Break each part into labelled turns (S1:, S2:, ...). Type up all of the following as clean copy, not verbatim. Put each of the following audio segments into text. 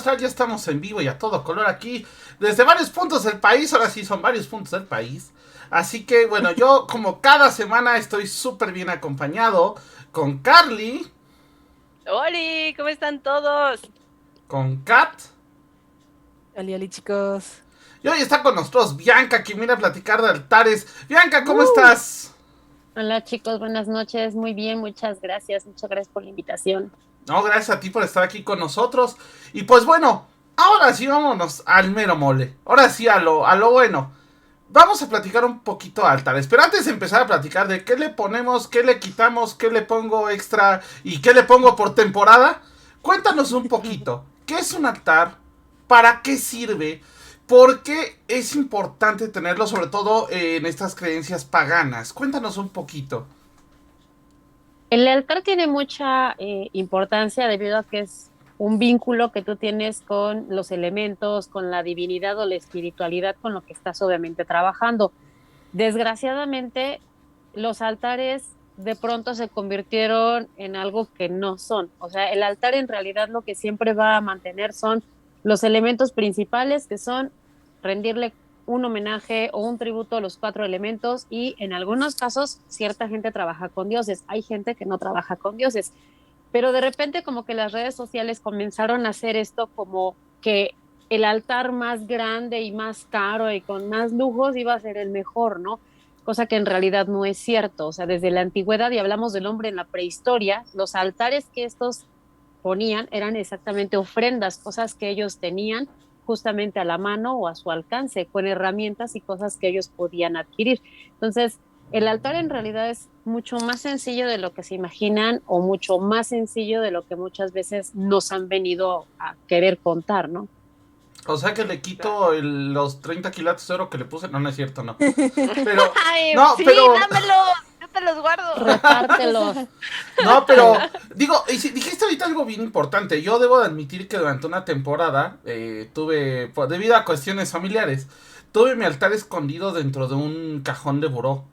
S1: Astral, ya estamos en vivo y a todo color aquí, desde varios puntos del país, ahora sí son varios puntos del país. Así que bueno, yo como cada semana estoy súper bien acompañado con Carly,
S2: ¡Holi! ¿Cómo están todos?
S1: con Kat,
S3: Ali, ali, chicos.
S1: y hoy está con nosotros Bianca, que viene a platicar de altares. Bianca, ¿cómo
S3: ¡Woo!
S1: estás?
S4: Hola chicos, buenas noches. Muy bien, muchas gracias por la invitación.
S1: No, gracias a ti por estar aquí con nosotros. Y pues bueno, ahora sí vámonos al mero mole. Ahora sí a lo bueno. Vamos a platicar un poquito de altares, pero antes de empezar a platicar de qué le ponemos, qué le quitamos, qué le pongo extra y qué le pongo por temporada, cuéntanos un poquito, ¿qué es un altar? ¿Para qué sirve? ¿Por qué es importante tenerlo, sobre todo en estas creencias paganas? Cuéntanos un poquito.
S4: El altar tiene mucha importancia debido a que es un vínculo que tú tienes con los elementos, con la divinidad o la espiritualidad con lo que estás obviamente trabajando. Desgraciadamente, los altares de pronto se convirtieron en algo que no son. O sea, el altar en realidad lo que siempre va a mantener son los elementos principales, que son rendirle un homenaje o un tributo a los cuatro elementos, y en algunos casos cierta gente trabaja con dioses, hay gente que no trabaja con dioses, pero de repente como que las redes sociales comenzaron a hacer esto como que el altar más grande y más caro y con más lujos iba a ser el mejor, ¿no? Cosa que en realidad no es cierto. O sea, desde la antigüedad, y hablamos del hombre en la prehistoria, los altares que estos ponían eran exactamente ofrendas, cosas que ellos tenían justamente a la mano o a su alcance, con herramientas y cosas que ellos podían adquirir. Entonces, el altar en realidad es mucho más sencillo de lo que se imaginan, o mucho más sencillo de lo que muchas veces nos han venido a querer contar, ¿no?
S1: O sea que le quito
S2: Claro.
S1: los 30 kilates de oro que le puse. No, no es cierto, no. Pero,
S2: ¡Ay,
S1: no,
S2: sí,
S1: pero
S2: dámelos! Yo te los guardo.
S4: Repártelos.
S1: No, pero digo, y si dijiste ahorita algo bien importante. Yo debo de admitir que durante una temporada tuve, debido a cuestiones familiares, tuve mi altar escondido dentro de un cajón de buró.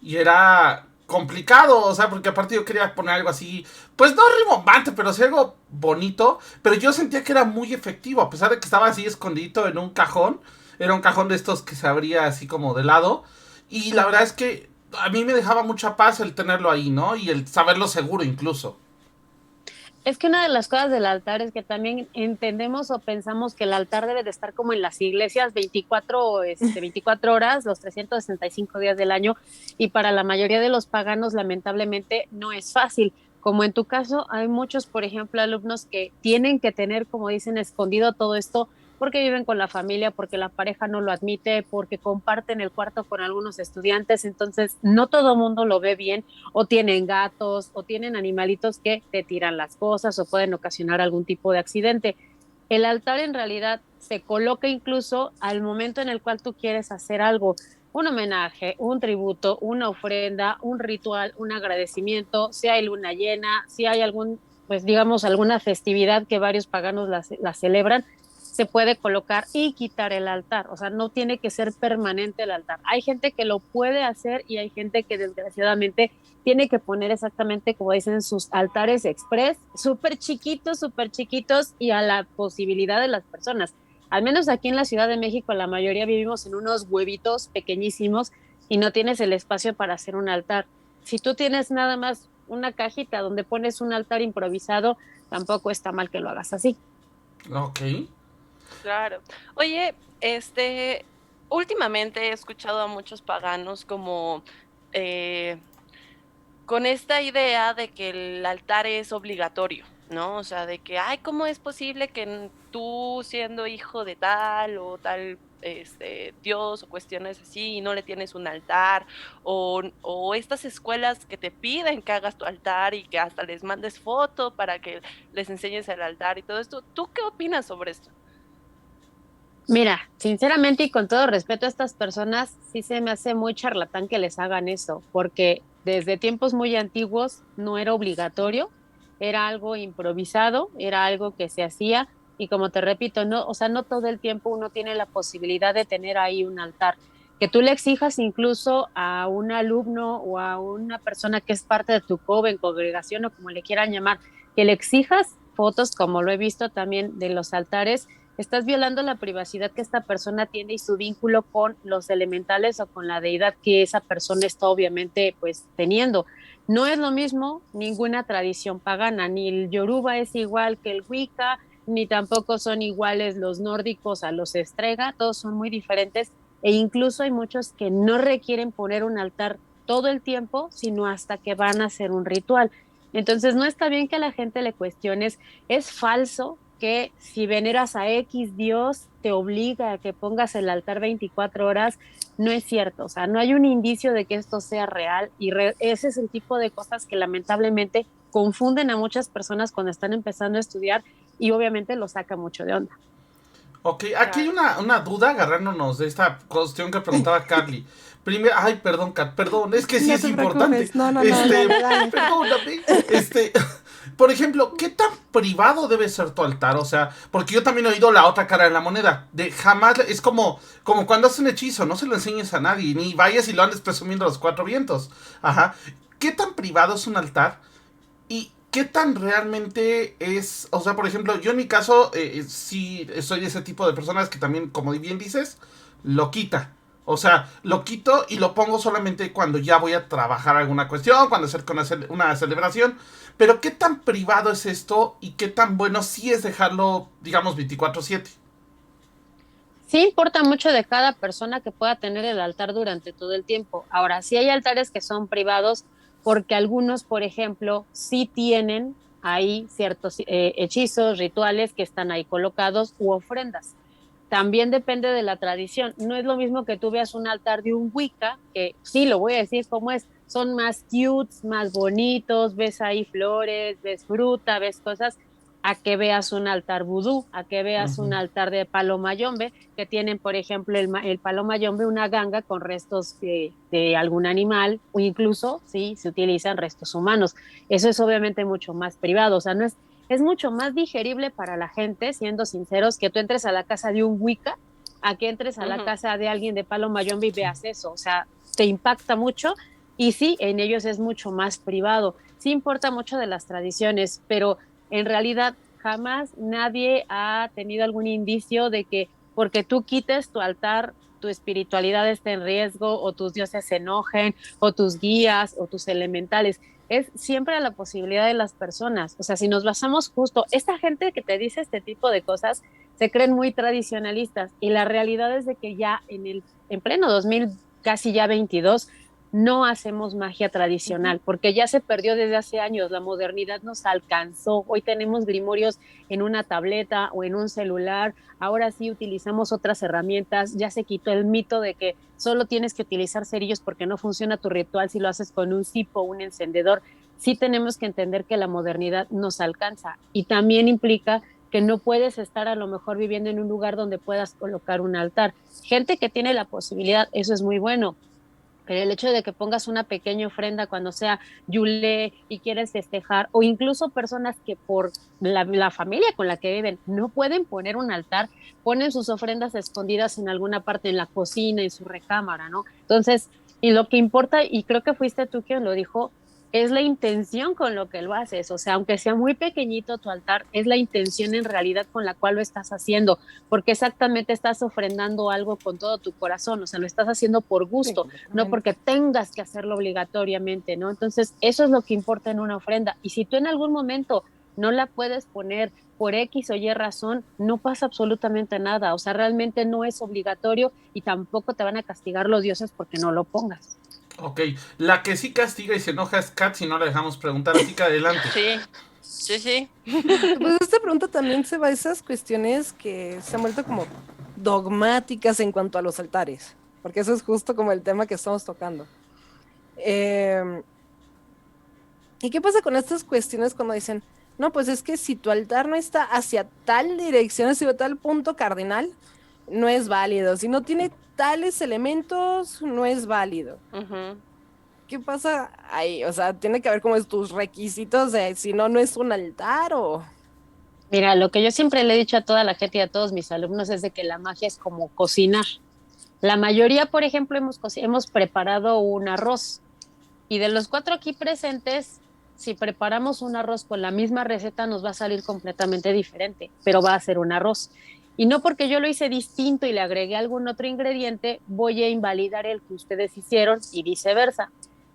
S1: Y era complicado, o sea, porque aparte yo quería poner algo así, pues no rimbombante, pero sí algo bonito. Pero yo sentía que era muy efectivo, a pesar de que estaba así escondido en un cajón. Era un cajón de estos que se abría así como de lado. Y la verdad es que a mí me dejaba mucha paz el tenerlo ahí, ¿no? Y el saberlo seguro incluso.
S4: Es que una de las cosas del altar es que también entendemos o pensamos que el altar debe de estar como en las iglesias 24 horas, los 365 días del año, y para la mayoría de los paganos lamentablemente no es fácil. Como en tu caso, hay muchos, por ejemplo, alumnos que tienen que tener, como dicen, escondido todo esto porque viven con la familia, porque la pareja no lo admite, porque comparten el cuarto con algunos estudiantes, entonces no todo mundo lo ve bien, o tienen gatos, o tienen animalitos que te tiran las cosas o pueden ocasionar algún tipo de accidente. El altar en realidad se coloca incluso al momento en el cual tú quieres hacer algo, un homenaje, un tributo, una ofrenda, un ritual, un agradecimiento, si hay luna llena, si hay algún, pues digamos, alguna festividad que varios paganos la celebran, se puede colocar y quitar el altar. O sea, no tiene que ser permanente el altar. Hay gente que lo puede hacer y hay gente que desgraciadamente tiene que poner exactamente, como dicen, sus altares express, súper chiquitos y a la posibilidad de las personas. Al menos aquí en la Ciudad de México, la mayoría vivimos en unos huevitos pequeñísimos y no tienes el espacio para hacer un altar. Si tú tienes nada más una cajita donde pones un altar improvisado, tampoco está mal que lo hagas así.
S1: Ok.
S2: Claro. Oye, últimamente he escuchado a muchos paganos como eh, con esta idea de que el altar es obligatorio, ¿no? O sea, de que, ay, ¿cómo es posible que tú siendo hijo de tal o tal, Dios o cuestiones así, y no le tienes un altar? O estas escuelas que te piden que hagas tu altar y que hasta les mandes foto para que les enseñes el altar y todo esto. ¿Tú qué opinas sobre esto?
S4: Mira, sinceramente y con todo respeto a estas personas, sí se me hace muy charlatán que les hagan eso, porque desde tiempos muy antiguos no era obligatorio, era algo improvisado, era algo que se hacía, y como te repito, no, o sea, no todo el tiempo uno tiene la posibilidad de tener ahí un altar. Que tú le exijas incluso a un alumno o a una persona que es parte de tu coven, congregación o como le quieran llamar, que le exijas fotos, como lo he visto también de los altares, estás violando la privacidad que esta persona tiene y su vínculo con los elementales o con la deidad que esa persona está obviamente pues teniendo. No es lo mismo ninguna tradición pagana, ni el Yoruba es igual que el Wicca, ni tampoco son iguales los nórdicos a los Estrega, todos son muy diferentes e incluso hay muchos que no requieren poner un altar todo el tiempo, sino hasta que van a hacer un ritual. Entonces no está bien que a la gente le cuestiones, es falso que si veneras a X Dios te obliga a que pongas el altar 24 horas, no es cierto, o sea, no hay un indicio de que esto sea real y ese es el tipo de cosas que lamentablemente confunden a muchas personas cuando están empezando a estudiar y obviamente lo saca mucho de onda.
S1: Ok, aquí hay una duda agarrándonos de esta cuestión que preguntaba Carly. Primero, ay, perdón, Kat, perdón, es que sí
S3: No
S1: es
S3: te
S1: importante.
S3: preocupes. No, dale.
S1: Perdóname. Por ejemplo, ¿qué tan privado debe ser tu altar? O sea, porque yo también he oído la otra cara de la moneda. De jamás, es como cuando haces un hechizo, no se lo enseñes a nadie, ni vayas y lo andes presumiendo a los cuatro vientos. Ajá. ¿Qué tan privado es un altar? ¿Y qué tan realmente es? O sea, por ejemplo, yo en mi caso, sí soy de ese tipo de personas que también, como bien dices, lo quita. O sea, lo quito y lo pongo solamente cuando ya voy a trabajar alguna cuestión, cuando acerco una celebración. Pero ¿qué tan privado es esto y qué tan bueno sí es dejarlo, digamos, 24/7?
S4: Sí importa mucho de cada persona que pueda tener el altar durante todo el tiempo. Ahora, sí hay altares que son privados porque algunos, por ejemplo, sí tienen ahí ciertos hechizos, rituales que están ahí colocados u ofrendas. También depende de la tradición. No es lo mismo que tú veas un altar de un Wicca, que sí, lo voy a decir como es, son más cutes, más bonitos, ves ahí flores, ves fruta, ves cosas, a que veas un altar vudú, a que veas un
S1: Ujú.
S4: altar de palo mayombe, que tienen, por ejemplo, el palo mayombe, una ganga con restos de algún animal, o incluso, sí, se utilizan restos humanos. Eso es obviamente mucho más privado, o sea, no es mucho más digerible para la gente, siendo sinceros, que tú entres a la casa de un Wicca, a que entres a la
S2: Ujú.
S4: casa de alguien de palo mayombe y veas eso, o sea, te impacta mucho y sí, en ellos es mucho más privado. Sí importa mucho de las tradiciones, pero en realidad jamás nadie ha tenido algún indicio de que porque tú quites tu altar, tu espiritualidad esté en riesgo o tus dioses se enojen o tus guías o tus elementales. Es siempre la posibilidad de las personas. O sea, si nos basamos justo, esta gente que te dice este tipo de cosas se creen muy tradicionalistas y la realidad es de que ya en pleno 2000, casi ya 22, no hacemos magia tradicional, porque ya se perdió desde hace años, la modernidad nos alcanzó, hoy tenemos grimorios en una tableta o en un celular, ahora sí utilizamos otras herramientas, ya se quitó el mito de que solo tienes que utilizar cerillos porque no funciona tu ritual si lo haces con un cipo o un encendedor, sí tenemos que entender que la modernidad nos alcanza y también implica que no puedes estar a lo mejor viviendo en un lugar donde puedas colocar un altar. Gente que tiene la posibilidad, eso es muy bueno, pero el hecho de que pongas una pequeña ofrenda cuando sea Yule y quieres festejar, o incluso personas que por la familia con la que viven no pueden poner un altar, ponen sus ofrendas escondidas en alguna parte, en la cocina, en su recámara, ¿no? Entonces, y lo que importa, y creo que fuiste tú quien lo dijo, es la intención con lo que lo haces. O sea, aunque sea muy pequeñito tu altar, es la intención en realidad con la cual lo estás haciendo, porque exactamente estás ofrendando algo con todo tu corazón, o sea, lo estás haciendo por
S3: Sí,
S4: gusto, no
S3: completamente.
S4: porque tengas que hacerlo obligatoriamente, ¿no? Entonces, eso es lo que importa en una ofrenda. Y si tú en algún momento no la puedes poner por X o Y razón, no pasa absolutamente nada. O sea, realmente no es obligatorio y tampoco te van a castigar los dioses porque no lo pongas.
S1: Ok, la que sí castiga y se enoja es Kat si no la dejamos preguntar, así que adelante.
S2: Sí, sí, sí.
S3: Pues esta pregunta también se va a esas cuestiones que se han vuelto como dogmáticas en cuanto a los altares, porque eso es justo como el tema que estamos tocando. Em, ¿Y qué pasa con estas cuestiones cuando dicen, no, pues es que si tu altar no está hacia tal dirección, hacia tal punto cardinal, no es válido. Si no tiene tales elementos, no es válido.
S2: Ujú.
S3: ¿Qué pasa ahí? O sea, tiene que haber como tus requisitos de si no, no es un altar o...
S4: Mira, lo que yo siempre le he dicho a toda la gente y a todos mis alumnos es de que la magia es como cocinar. La mayoría, por ejemplo, hemos preparado un arroz y de los cuatro aquí presentes, si preparamos un arroz con la misma receta nos va a salir completamente diferente, pero va a ser un arroz. Y no porque yo lo hice distinto y le agregué algún otro ingrediente, voy a invalidar el que ustedes hicieron y viceversa.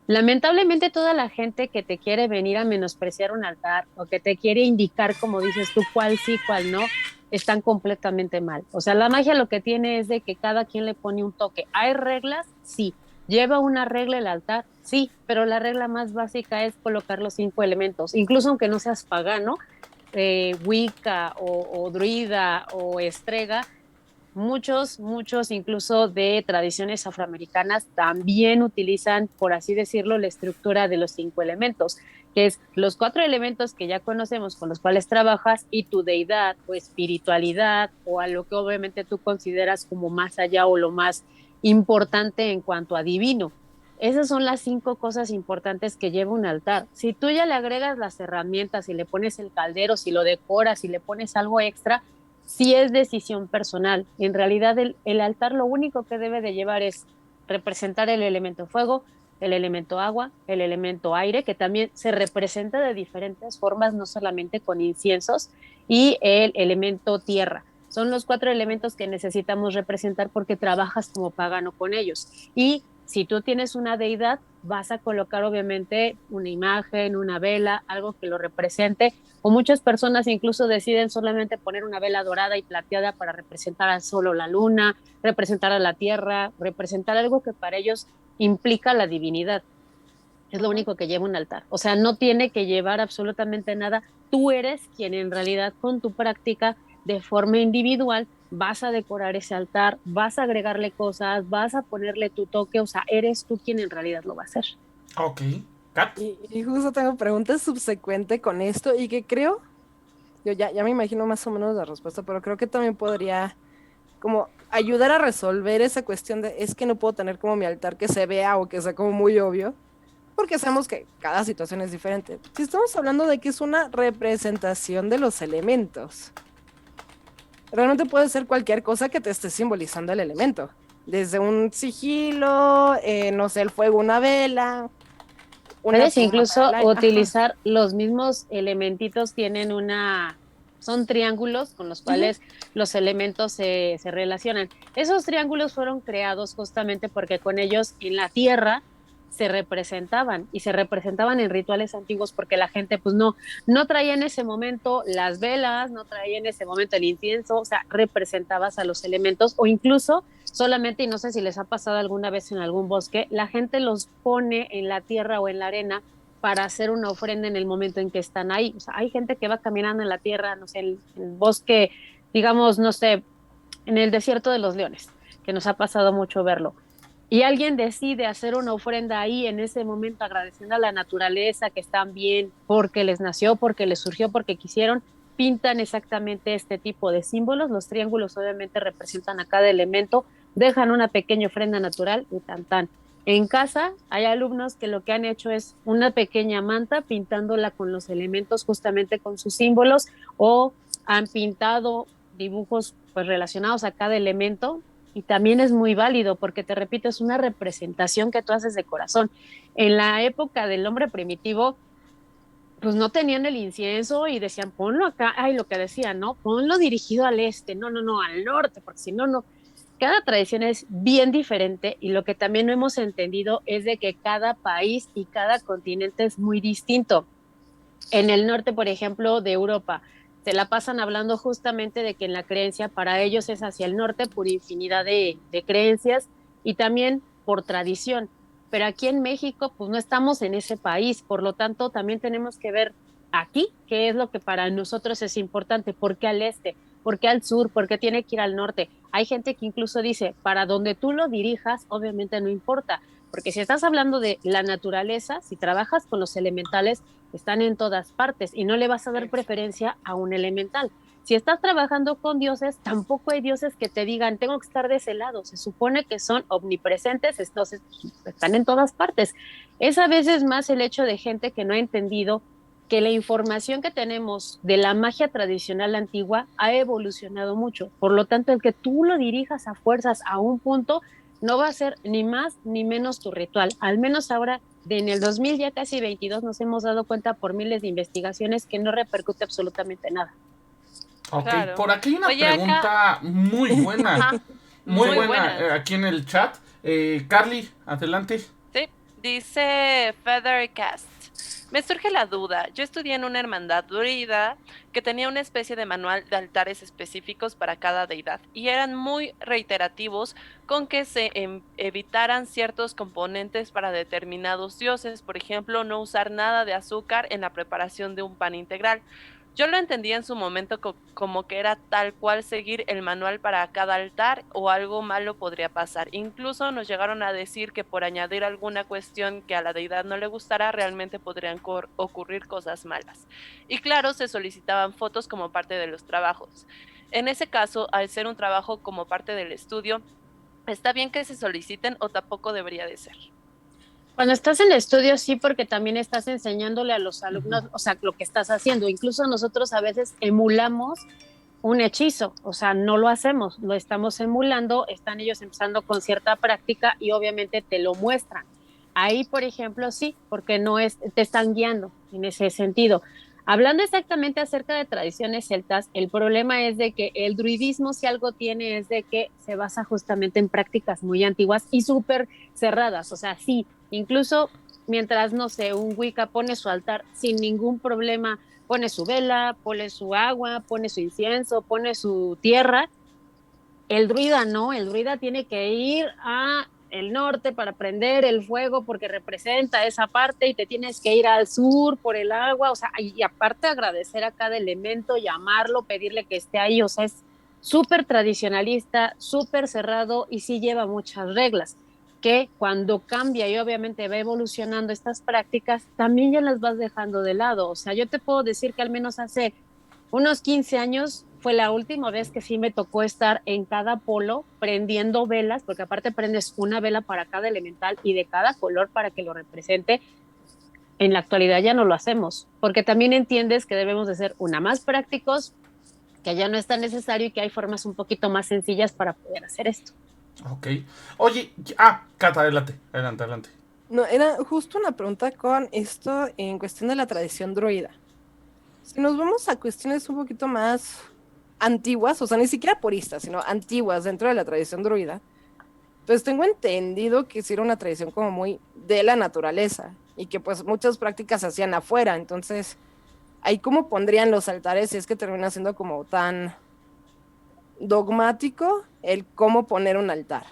S4: Lamentablemente toda la gente que te quiere venir a menospreciar un altar o que te quiere indicar, como dices tú, cuál sí, cuál no, están completamente mal. O sea, la magia lo que tiene es de que cada quien le pone un toque. ¿Hay reglas? Sí. ¿Lleva una regla el altar? Sí, pero la regla más básica es colocar los 5 elementos. Incluso aunque no seas pagano, Wicca o druida o estrega, muchos incluso de tradiciones afroamericanas también utilizan, por así decirlo, la estructura de los 5 elementos, que es los 4 elementos que ya conocemos con los cuales trabajas y tu deidad o espiritualidad o a lo que obviamente tú consideras como más allá o lo más importante en cuanto a divino. Esas son las 5 cosas importantes que lleva un altar. Si tú ya le agregas las herramientas, si le pones el caldero, si lo decoras, si le pones algo extra, sí es decisión personal. En realidad el altar lo único que debe de llevar es representar el elemento fuego, el elemento agua, el elemento aire, que también se representa de diferentes formas, no solamente con inciensos, y el elemento tierra. Son los 4 elementos que necesitamos representar porque trabajas como pagano con ellos. Y si tú tienes una deidad, vas a colocar obviamente una imagen, una vela, algo que lo represente, o muchas personas incluso deciden solamente poner una vela dorada y plateada para representar a solo la luna, representar a la tierra, representar algo que para ellos implica la divinidad. Es lo único que lleva un altar. O sea, no tiene que llevar absolutamente nada. Tú eres quien en realidad con tu práctica de forma individual vas a decorar ese altar, vas a agregarle cosas, vas a ponerle tu toque, o sea, eres tú quien en realidad lo va a hacer.
S1: Ok. Kat.
S3: Y justo tengo preguntas subsecuente con esto y que creo, yo ya me imagino más o menos la respuesta, pero creo que también podría como ayudar a resolver esa cuestión de es que no puedo tener como mi altar que se vea o que sea como muy obvio, porque sabemos que cada situación es diferente. Si estamos hablando de que es una representación de los elementos, realmente puede ser cualquier cosa que te esté simbolizando el elemento. Desde un sigilo, no sé, el fuego, una vela, una
S4: Puedes
S3: pluma
S4: incluso
S3: para el aire.
S4: utilizar los mismos elementitos, tienen son triángulos con los
S3: Ujú.
S4: cuales los elementos se relacionan. Esos triángulos fueron creados justamente porque con ellos en la tierra se representaban y se representaban en rituales antiguos porque la gente pues no traía en ese momento las velas, no traía en ese momento el incienso, o sea, representabas a los elementos o incluso solamente, y no sé si les ha pasado alguna vez en algún bosque, la gente los pone en la tierra o en la arena para hacer una ofrenda en el momento en que están ahí. O sea, hay gente que va caminando en la tierra, no sé, en el bosque, digamos, no sé, en el desierto de los leones, que nos ha pasado mucho verlo. Y alguien decide hacer una ofrenda ahí en ese momento, agradeciendo a la naturaleza que están bien, porque les nació, porque les surgió, porque quisieron, pintan exactamente este tipo de símbolos. Los triángulos obviamente representan a cada elemento, dejan una pequeña ofrenda natural y tan tan. En casa hay alumnos que lo que han hecho es una pequeña manta pintándola con los elementos justamente con sus símbolos o han pintado dibujos pues relacionados a cada elemento y también es muy válido porque te repito, es una representación que tú haces de corazón. En la época del hombre primitivo, pues no tenían el incienso y decían, ponlo acá, ay, lo que decían, ¿no? Ponlo dirigido al este, no, al norte, porque si no, no. Cada tradición es bien diferente y lo que también no hemos entendido es de que cada país y cada continente es muy distinto. En el norte, por ejemplo, de Europa, se la pasan hablando justamente de que en la creencia para ellos es hacia el norte por infinidad de creencias y también por tradición. Pero aquí en México, pues no estamos en ese país, por lo tanto, también tenemos que ver aquí qué es lo que para nosotros es importante, por qué al este, por qué al sur, por qué tiene que ir al norte. Hay gente que incluso dice, para donde tú lo dirijas, obviamente no importa, porque si estás hablando de la naturaleza, si trabajas con los elementales, están en todas partes y no le vas a dar preferencia a un elemental. Si estás trabajando con dioses, tampoco hay dioses que te digan, tengo que estar de ese lado. Se supone que son omnipresentes, entonces están en todas partes. Es a veces más el hecho de gente que no ha entendido que la información que tenemos de la magia tradicional antigua ha evolucionado mucho. Por lo tanto, el que tú lo dirijas a fuerzas a un punto no va a ser ni más ni menos tu ritual. Al menos ahora en el 2000 ya casi 22 nos hemos dado cuenta por miles de investigaciones que no repercute absolutamente nada.
S1: Ok,
S2: Claro.
S1: por aquí hay una
S2: Oye, acá-
S1: pregunta muy buena,
S2: Ajá,
S1: muy
S2: muy
S1: buena
S2: buenas.
S1: aquí en el chat. Carly, adelante.
S2: Sí, dice Feathercast. Me surge la duda. Yo estudié en una hermandad druida que tenía una especie de manual de altares específicos para cada deidad y eran muy reiterativos con que se evitaran ciertos componentes para determinados dioses. Por ejemplo, no usar nada de azúcar en la preparación de un pan integral. Yo lo entendía en su momento como que era tal cual seguir el manual para cada altar o algo malo podría pasar. Incluso nos llegaron a decir que por añadir alguna cuestión que a la deidad no le gustara, realmente podrían ocurrir cosas malas. Y claro, se solicitaban fotos como parte de los trabajos. En ese caso, al ser un trabajo como parte del estudio, ¿está bien que se soliciten o tampoco debería de ser?
S4: Cuando estás en el estudio, sí, porque también estás enseñándole a los alumnos, o sea, lo que estás haciendo. Incluso nosotros a veces emulamos un hechizo, o sea, no lo hacemos, lo estamos emulando, están ellos empezando con cierta práctica y obviamente te lo muestran. Ahí, por ejemplo, sí, porque no es, te están guiando en ese sentido. Hablando exactamente acerca de tradiciones celtas, el problema es de que el druidismo, si algo tiene, es de que se basa justamente en prácticas muy antiguas y súper cerradas. O sea, sí, incluso mientras, no sé, un Wicca pone su altar sin ningún problema, pone su vela, pone su agua, pone su incienso, pone su tierra. El druida no, el druida tiene que ir a el norte para prender el fuego porque representa esa parte y te tienes que ir al sur por el agua, o sea, y aparte agradecer a cada elemento, llamarlo, pedirle que esté ahí, o sea, es súper tradicionalista, súper cerrado y sí lleva muchas reglas que cuando cambia y obviamente va evolucionando estas prácticas, también ya las vas dejando de lado. O sea, yo te puedo decir que al menos hace unos 15 años fue la última vez que sí me tocó estar en cada polo prendiendo velas, porque aparte prendes una vela para cada elemental y de cada color para que lo represente. En la actualidad ya no lo hacemos, porque también entiendes que debemos de ser más prácticos, que ya no es tan necesario y que hay formas un poquito más sencillas para poder hacer esto.
S1: Ok. Oye, Cata, adelante, adelante, adelante.
S3: No, era justo una pregunta con esto en cuestión de la tradición druida. Si nos vamos a cuestiones un poquito más antiguas, o sea, ni siquiera puristas, sino antiguas dentro de la tradición druida, pues tengo entendido que sí era una tradición como muy de la naturaleza y que pues muchas prácticas se hacían afuera, entonces ahí cómo pondrían los altares si es que termina siendo como tan dogmático el cómo poner un altar.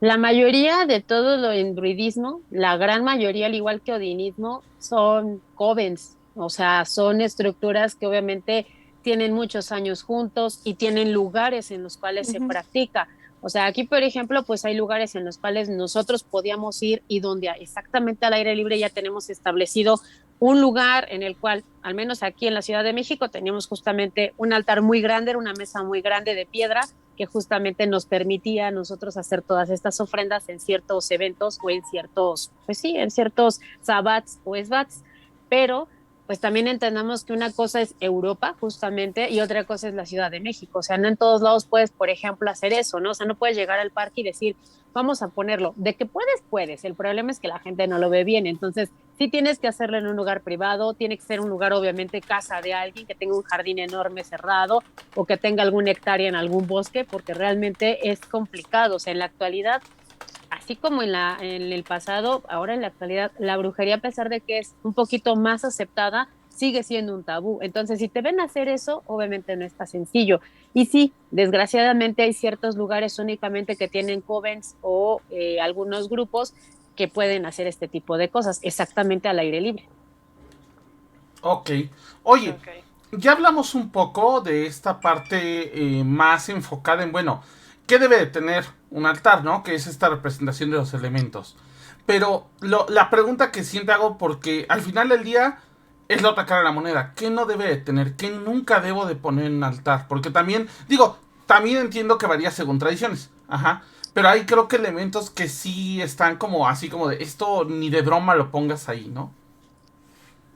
S4: La mayoría de todo lo en druidismo, la gran mayoría, al igual que odinismo, son covens, o sea, son estructuras que obviamente tienen muchos años juntos y tienen lugares en los cuales se
S3: Ujú.
S4: practica. O sea, aquí, por ejemplo, pues hay lugares en los cuales nosotros podíamos ir y donde exactamente al aire libre ya tenemos establecido un lugar en el cual, al menos aquí en la Ciudad de México, teníamos justamente un altar muy grande, era una mesa muy grande de piedra que justamente nos permitía a nosotros hacer todas estas ofrendas en ciertos eventos o en ciertos, pues sí, en ciertos sabbats o esbats, pero pues también entendamos que una cosa es Europa justamente y otra cosa es la Ciudad de México, o sea, no en todos lados puedes, por ejemplo, hacer eso, ¿no? O sea, no puedes llegar al parque y decir, vamos a ponerlo, de que puedes, puedes, el problema es que la gente no lo ve bien, entonces sí tienes que hacerlo en un lugar privado, tiene que ser un lugar obviamente casa de alguien que tenga un jardín enorme cerrado o que tenga alguna hectárea en algún bosque, porque realmente es complicado. O sea, en la actualidad, así como en el pasado, ahora en la actualidad, la brujería, a pesar de que es un poquito más aceptada, sigue siendo un tabú. Entonces, si te ven hacer eso, obviamente no está sencillo. Y sí, desgraciadamente hay ciertos lugares únicamente que tienen covens o algunos grupos que pueden hacer este tipo de cosas, exactamente al aire libre.
S1: Ok. Oye,
S2: Ok.
S1: ya hablamos un poco de esta parte más enfocada en, bueno, ¿qué debe de tener un altar, no? Que es esta representación de los elementos. Pero la pregunta que siempre hago, porque al final del día es la otra cara de la moneda. ¿Qué no debe de tener? ¿Qué nunca debo de poner en un altar? Porque también, digo, también entiendo que varía según tradiciones. Ajá. Pero hay creo que elementos que sí están como así como de esto ni de broma lo pongas ahí, ¿no?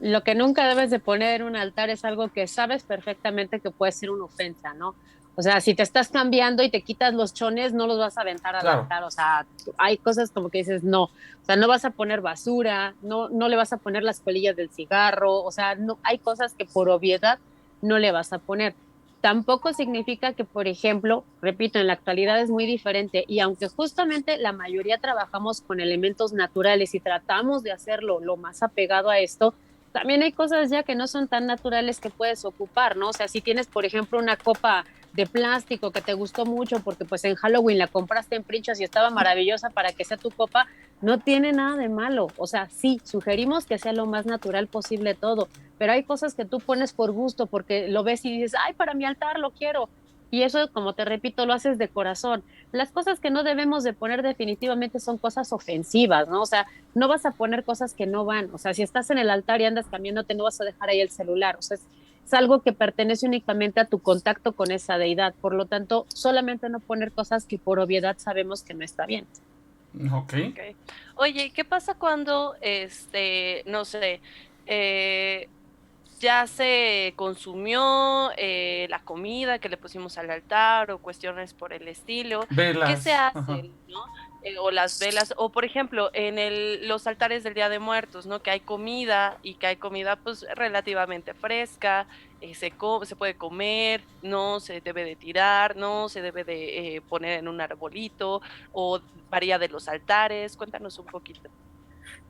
S4: Lo que nunca debes de poner en un altar es algo que sabes perfectamente que puede ser una ofensa, ¿no? O sea, si te estás cambiando y te quitas los chones, no los vas a aventar al
S1: Claro.
S4: altar. O sea, hay cosas como que dices, no. O sea, no vas a poner basura, no le vas a poner las colillas del cigarro. O sea, no, hay cosas que por obviedad no le vas a poner. Tampoco significa que, por ejemplo, repito, en la actualidad es muy diferente y aunque justamente la mayoría trabajamos con elementos naturales y tratamos de hacerlo lo más apegado a esto, también hay cosas ya que no son tan naturales que puedes ocupar, ¿no? O sea, si tienes, por ejemplo, una copa de plástico que te gustó mucho porque pues en Halloween la compraste en Princhas y estaba maravillosa para que sea tu copa, no tiene nada de malo. O sea, sí, sugerimos que sea lo más natural posible todo, pero hay cosas que tú pones por gusto porque lo ves y dices, ay, para mi altar lo quiero. Y eso, como te repito, lo haces de corazón. Las cosas que no debemos de poner definitivamente son cosas ofensivas, ¿no? O sea, no vas a poner cosas que no van. O sea, si estás en el altar y andas cambiándote, no vas a dejar ahí el celular. O sea, es algo que pertenece únicamente a tu contacto con esa deidad. Por lo tanto, solamente no poner cosas que por obviedad sabemos que no está bien.
S1: Ok.
S2: Ok. Oye, ¿y qué pasa cuando, no sé, ya se consumió la comida que le pusimos al altar o cuestiones por el estilo? ¿Qué se
S1: Velas. Ajá.
S2: hace, no? O las velas, o por ejemplo, en los altares del Día de Muertos, ¿no? Que hay comida y que hay comida pues relativamente fresca, se puede comer, no se debe de tirar, no se debe de poner en un arbolito, o varía de los altares. Cuéntanos un poquito.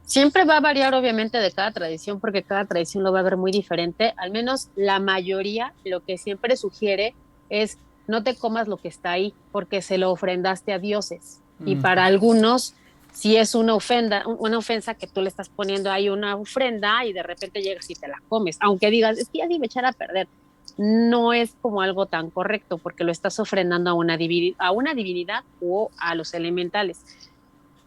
S4: Siempre va a variar obviamente de cada tradición porque cada tradición lo va a ver muy diferente. Al menos la mayoría lo que siempre sugiere es no te comas lo que está ahí porque se lo ofrendaste a dioses. Y para algunos, si es una ofensa que tú le estás poniendo ahí una ofrenda y de repente llegas y te la comes, aunque digas, es que ya se iba a echar a perder. No es como algo tan correcto porque lo estás ofrendando a una divinidad o a los elementales.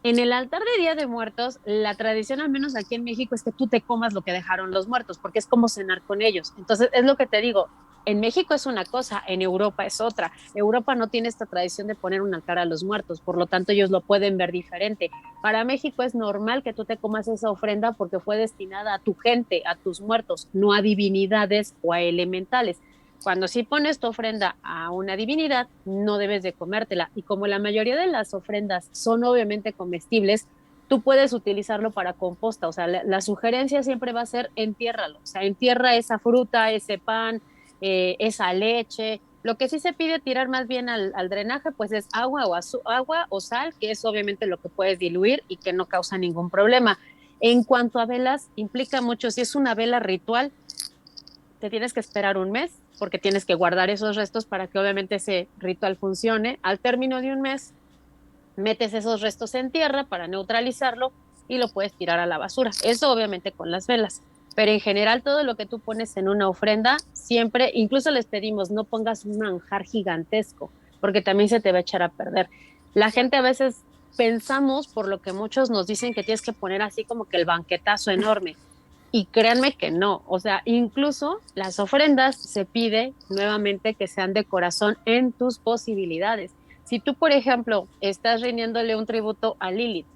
S4: En el altar de Día de Muertos, la tradición, al menos aquí en México, es que tú te comas lo que dejaron los muertos, porque es como cenar con ellos. Entonces, es lo que te digo, en México es una cosa, en Europa es otra. Europa no tiene esta tradición de poner un altar a los muertos, por lo tanto ellos lo pueden ver diferente. Para México es normal que tú te comas esa ofrenda porque fue destinada a tu gente, a tus muertos, no a divinidades o a elementales. Cuando sí pones tu ofrenda a una divinidad, no debes de comértela. Y como la mayoría de las ofrendas son obviamente comestibles, tú puedes utilizarlo para composta. O sea, la sugerencia siempre va a ser entiérralo. O sea, entierra esa fruta, ese pan, esa leche. Lo que sí se pide tirar más bien al drenaje, pues es agua o sal, que es obviamente lo que puedes diluir y que no causa ningún problema. En cuanto a velas, implica mucho, si es una vela ritual, te tienes que esperar un mes porque tienes que guardar esos restos para que obviamente ese ritual funcione. Al término de un mes, metes esos restos en tierra para neutralizarlo y lo puedes tirar a la basura. Eso obviamente con las velas. Pero en general todo lo que tú pones en una ofrenda, siempre, incluso les pedimos, no pongas un manjar gigantesco, porque también se te va a echar a perder. La gente a veces pensamos, por lo que muchos nos dicen, que tienes que poner así como que el banquetazo enorme. Y créanme que no, o sea, incluso las ofrendas se pide nuevamente que sean de corazón en tus posibilidades. Si tú, por ejemplo, estás rindiéndole un tributo a Lilith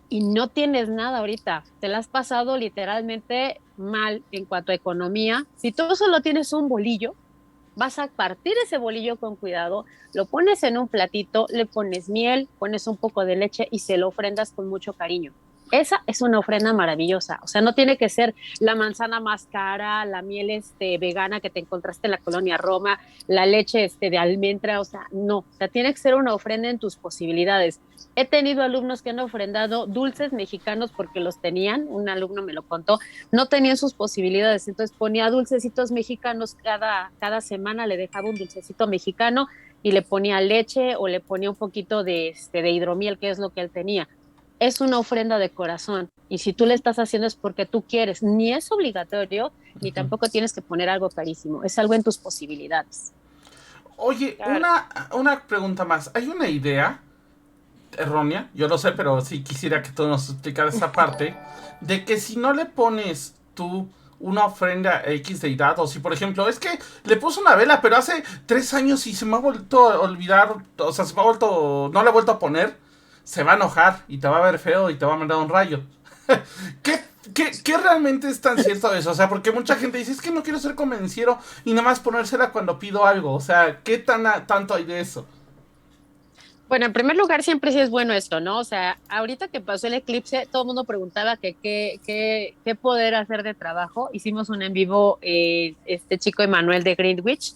S4: y no tienes nada ahorita, te la has pasado literalmente mal en cuanto a economía, si tú solo tienes un bolillo, vas a partir ese bolillo con cuidado, lo pones en un platito, le pones miel, pones un poco de leche y se lo ofrendas con mucho cariño. Esa es una ofrenda maravillosa. O sea, no tiene que ser la manzana más cara, la miel vegana que te encontraste en la colonia Roma, la leche de almendra. O sea, no. O sea, tiene que ser una ofrenda en tus posibilidades. He tenido alumnos que han ofrendado dulces mexicanos porque los tenían. Un alumno me lo contó. No tenían sus posibilidades. Entonces ponía dulcecitos mexicanos cada semana, le dejaba un dulcecito mexicano y le ponía leche o le ponía un poquito de hidromiel, que es lo que él tenía. Es una ofrenda de corazón y si tú le estás haciendo es porque tú quieres, ni es obligatorio, ni tampoco tienes que poner algo carísimo, es algo en tus posibilidades.
S1: Oye,
S2: Claro.
S1: una pregunta más. ¿Hay una idea errónea? Yo no sé, pero sí quisiera que tú nos explicaras esa parte. De que si no le pones tú una ofrenda a X deidad, o si por ejemplo, es que le puso una vela, pero hace 3 años y se me ha vuelto a olvidar, o sea, se me ha vuelto, no la he vuelto a poner, se va a enojar y te va a ver feo y te va a mandar un rayo. ¿Qué ¿Qué realmente es tan cierto eso? O sea, porque mucha gente dice, es que no quiero ser convenciero y nada más ponérsela cuando pido algo. O sea, ¿qué tanto hay de eso?
S4: Bueno, en primer lugar, siempre sí es bueno esto, ¿no? O sea, ahorita que pasó el eclipse, todo el mundo preguntaba que qué poder hacer de trabajo. Hicimos un en vivo, este chico Emanuel de Greenwich,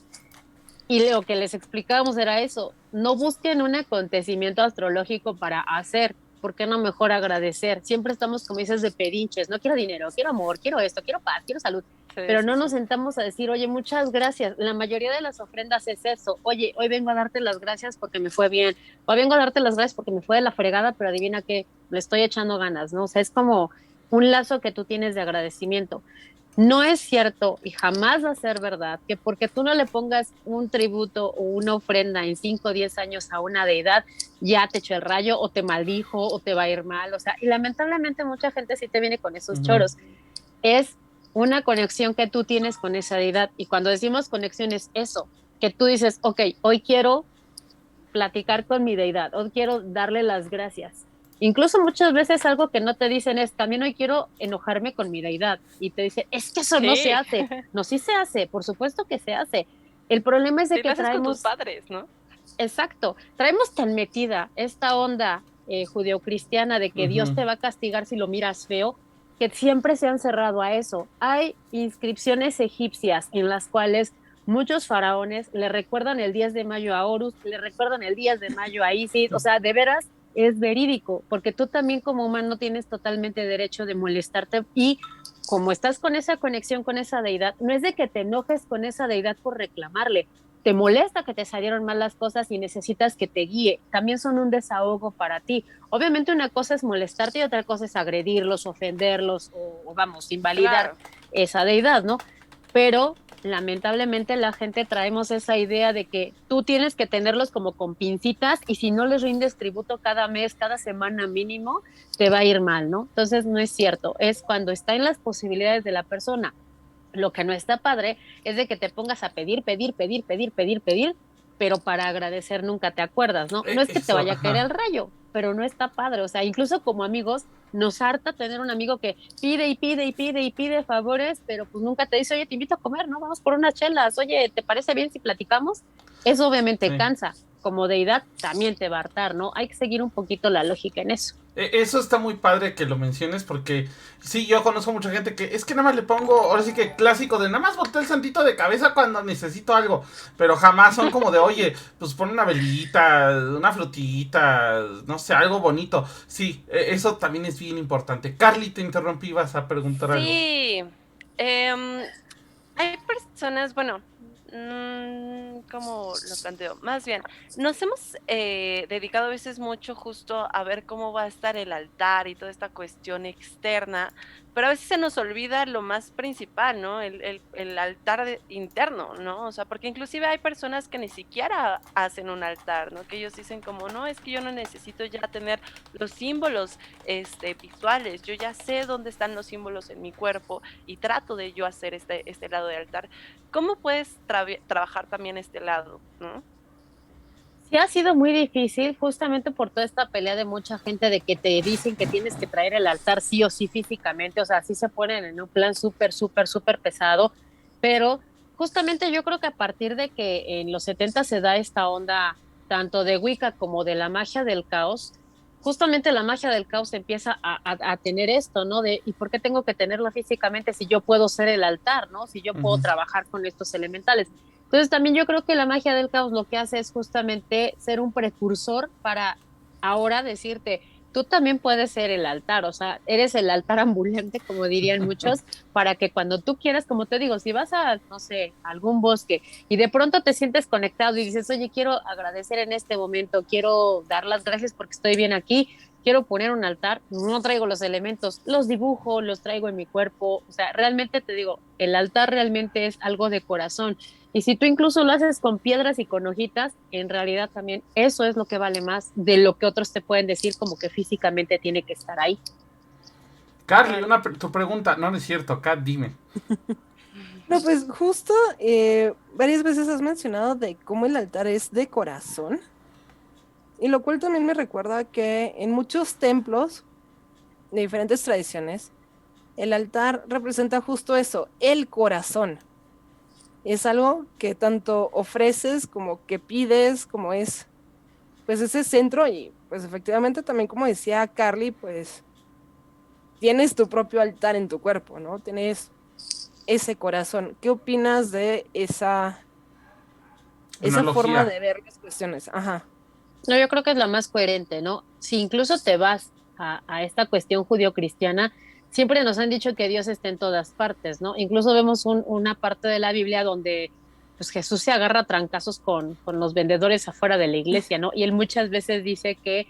S4: y lo que les explicábamos era eso: no busquen un acontecimiento astrológico para hacer, ¿por qué no mejor agradecer? Siempre estamos, como dices, de pedinches: no quiero dinero, quiero amor, quiero esto, quiero paz, quiero salud,
S2: Sí,
S4: pero
S2: sí,
S4: no nos
S2: sí.
S4: sentamos a decir, oye, muchas gracias. La mayoría de las ofrendas es eso: oye, hoy vengo a darte las gracias porque me fue bien, hoy vengo a darte las gracias porque me fue de la fregada, pero adivina qué, le estoy echando ganas, ¿no? O sea, es como un lazo que tú tienes de agradecimiento. No es cierto y jamás va a ser verdad que porque tú no le pongas un tributo o una ofrenda en 5 o 10 años a una deidad, ya te echó el rayo o te maldijo o te va a ir mal. O sea, y lamentablemente mucha gente sí te viene con esos
S1: Ujú.
S4: choros. Es una conexión que tú tienes con esa deidad. Y cuando decimos conexión es eso, que tú dices, ok, hoy quiero platicar con mi deidad, o quiero darle las gracias. Incluso muchas veces algo que no te dicen es, también hoy quiero enojarme con mi deidad. Y te dicen, es que eso no se
S2: Sí,
S4: hace. No, sí se hace, por supuesto que se hace. El problema es de
S2: sí lo
S4: que
S2: haces con tus
S4: traemos,
S2: padres, ¿no?
S4: exacto, traemos tan metida esta onda judeocristiana de que Dios
S1: Ujú.
S4: te va a castigar si lo miras feo, que siempre se han cerrado a eso. Hay inscripciones egipcias en las cuales muchos faraones le recuerdan el 10 de mayo a Horus, le recuerdan el 10 de mayo a Isis. O sea, de veras es verídico, porque tú también como humano tienes totalmente derecho de molestarte, y como estás con esa conexión con esa deidad, no es de que te enojes con esa deidad por reclamarle, te molesta que te salieron mal las cosas y necesitas que te guíe, también son un desahogo para ti. Obviamente una cosa es molestarte y otra cosa es agredirlos, ofenderlos o vamos, invalidar
S2: Claro.
S4: esa deidad, ¿no? Pero lamentablemente la gente traemos esa idea de que tú tienes que tenerlos como con pincitas, y si no les rindes tributo cada mes, cada semana mínimo, te va a ir mal, ¿no? Entonces no es cierto, es cuando está en las posibilidades de la persona. Lo que no está padre es de que te pongas a pedir, pedir, pedir, pedir, pedir, pedir, pero para agradecer nunca te acuerdas, ¿no? No es que te
S1: Eso,
S4: vaya a caer
S1: ajá.
S4: el rayo, pero no está padre. O sea, incluso como amigos, nos harta tener un amigo que pide y pide y pide y pide favores, pero pues nunca te dice, oye, te invito a comer, ¿no? Vamos por unas chelas, oye, ¿te parece bien si platicamos? Eso obviamente
S1: Sí.
S4: cansa. Como deidad también te va a hartar, ¿no? Hay que seguir un poquito la lógica en eso.
S1: Eso está muy padre que lo menciones porque sí, yo conozco mucha gente que es que nada más le pongo, ahora sí que clásico de nada más boté el santito de cabeza cuando necesito algo, pero jamás son como de, oye, pues pon una velita, una frutita, no sé, algo bonito. Sí, eso también es bien importante. Carly, te interrumpí, vas a preguntar algo.
S2: Sí, em, hay personas, bueno, ¿cómo lo planteo? Más bien, nos hemos dedicado a veces mucho justo a ver cómo va a estar el altar y toda esta cuestión externa, pero a veces se nos olvida lo más principal, ¿no? El altar interno, ¿no? O sea, porque inclusive hay personas que ni siquiera hacen un altar, ¿no? Que ellos dicen como, no, es que yo no necesito ya tener los símbolos visuales, yo ya sé dónde están los símbolos en mi cuerpo y trato de yo hacer este lado de altar. ¿Cómo puedes trabajar también este lado, no?
S4: Sí, ha sido muy difícil justamente por toda esta pelea de mucha gente de que te dicen que tienes que traer el altar sí o sí físicamente. O sea, sí se ponen en un plan súper, súper, súper pesado, pero justamente yo creo que a partir de que en los 70 se da esta onda tanto de Wicca como de la magia del caos, justamente la magia del caos empieza a tener esto, ¿no? De, ¿y por qué tengo que tenerlo físicamente si yo puedo ser el altar, ¿no? Si yo puedo
S1: Ujú.
S4: trabajar con estos elementales. Entonces también yo creo que la magia del caos lo que hace es justamente ser un precursor para ahora decirte, tú también puedes ser el altar. O sea, eres el altar ambulante, como dirían muchos, para que cuando tú quieras, como te digo, si vas a, no sé, a algún bosque y de pronto te sientes conectado y dices, oye, quiero agradecer en este momento, quiero dar las gracias porque estoy bien aquí, quiero poner un altar, no traigo los elementos, los dibujo, los traigo en mi cuerpo. O sea, realmente te digo, el altar realmente es algo de corazón. Y si tú incluso lo haces con piedras y con hojitas, en realidad también eso es lo que vale más de lo que otros te pueden decir como que físicamente tiene que estar ahí.
S1: Carly,
S2: Claro.
S1: tu pregunta, no, no es cierto, Kat, dime.
S3: No, pues justo varias veces has mencionado de cómo el altar es de corazón, y lo cual también me recuerda que en muchos templos de diferentes tradiciones el altar representa justo eso, el corazón. Es algo que tanto ofreces como que pides, como es pues ese centro y pues efectivamente también como decía Carly, pues tienes tu propio altar en tu cuerpo, ¿no? Tienes ese corazón. ¿Qué opinas de esa forma
S1: Analogía.
S3: de ver las cuestiones? Ajá.
S4: No, yo creo que es la más coherente, ¿no? Si incluso te vas a esta cuestión judio-cristiana, siempre nos han dicho que Dios está en todas partes, ¿no? Incluso vemos una parte de la Biblia donde pues Jesús se agarra a trancazos con los vendedores afuera de la iglesia, ¿no? Y él muchas veces dice que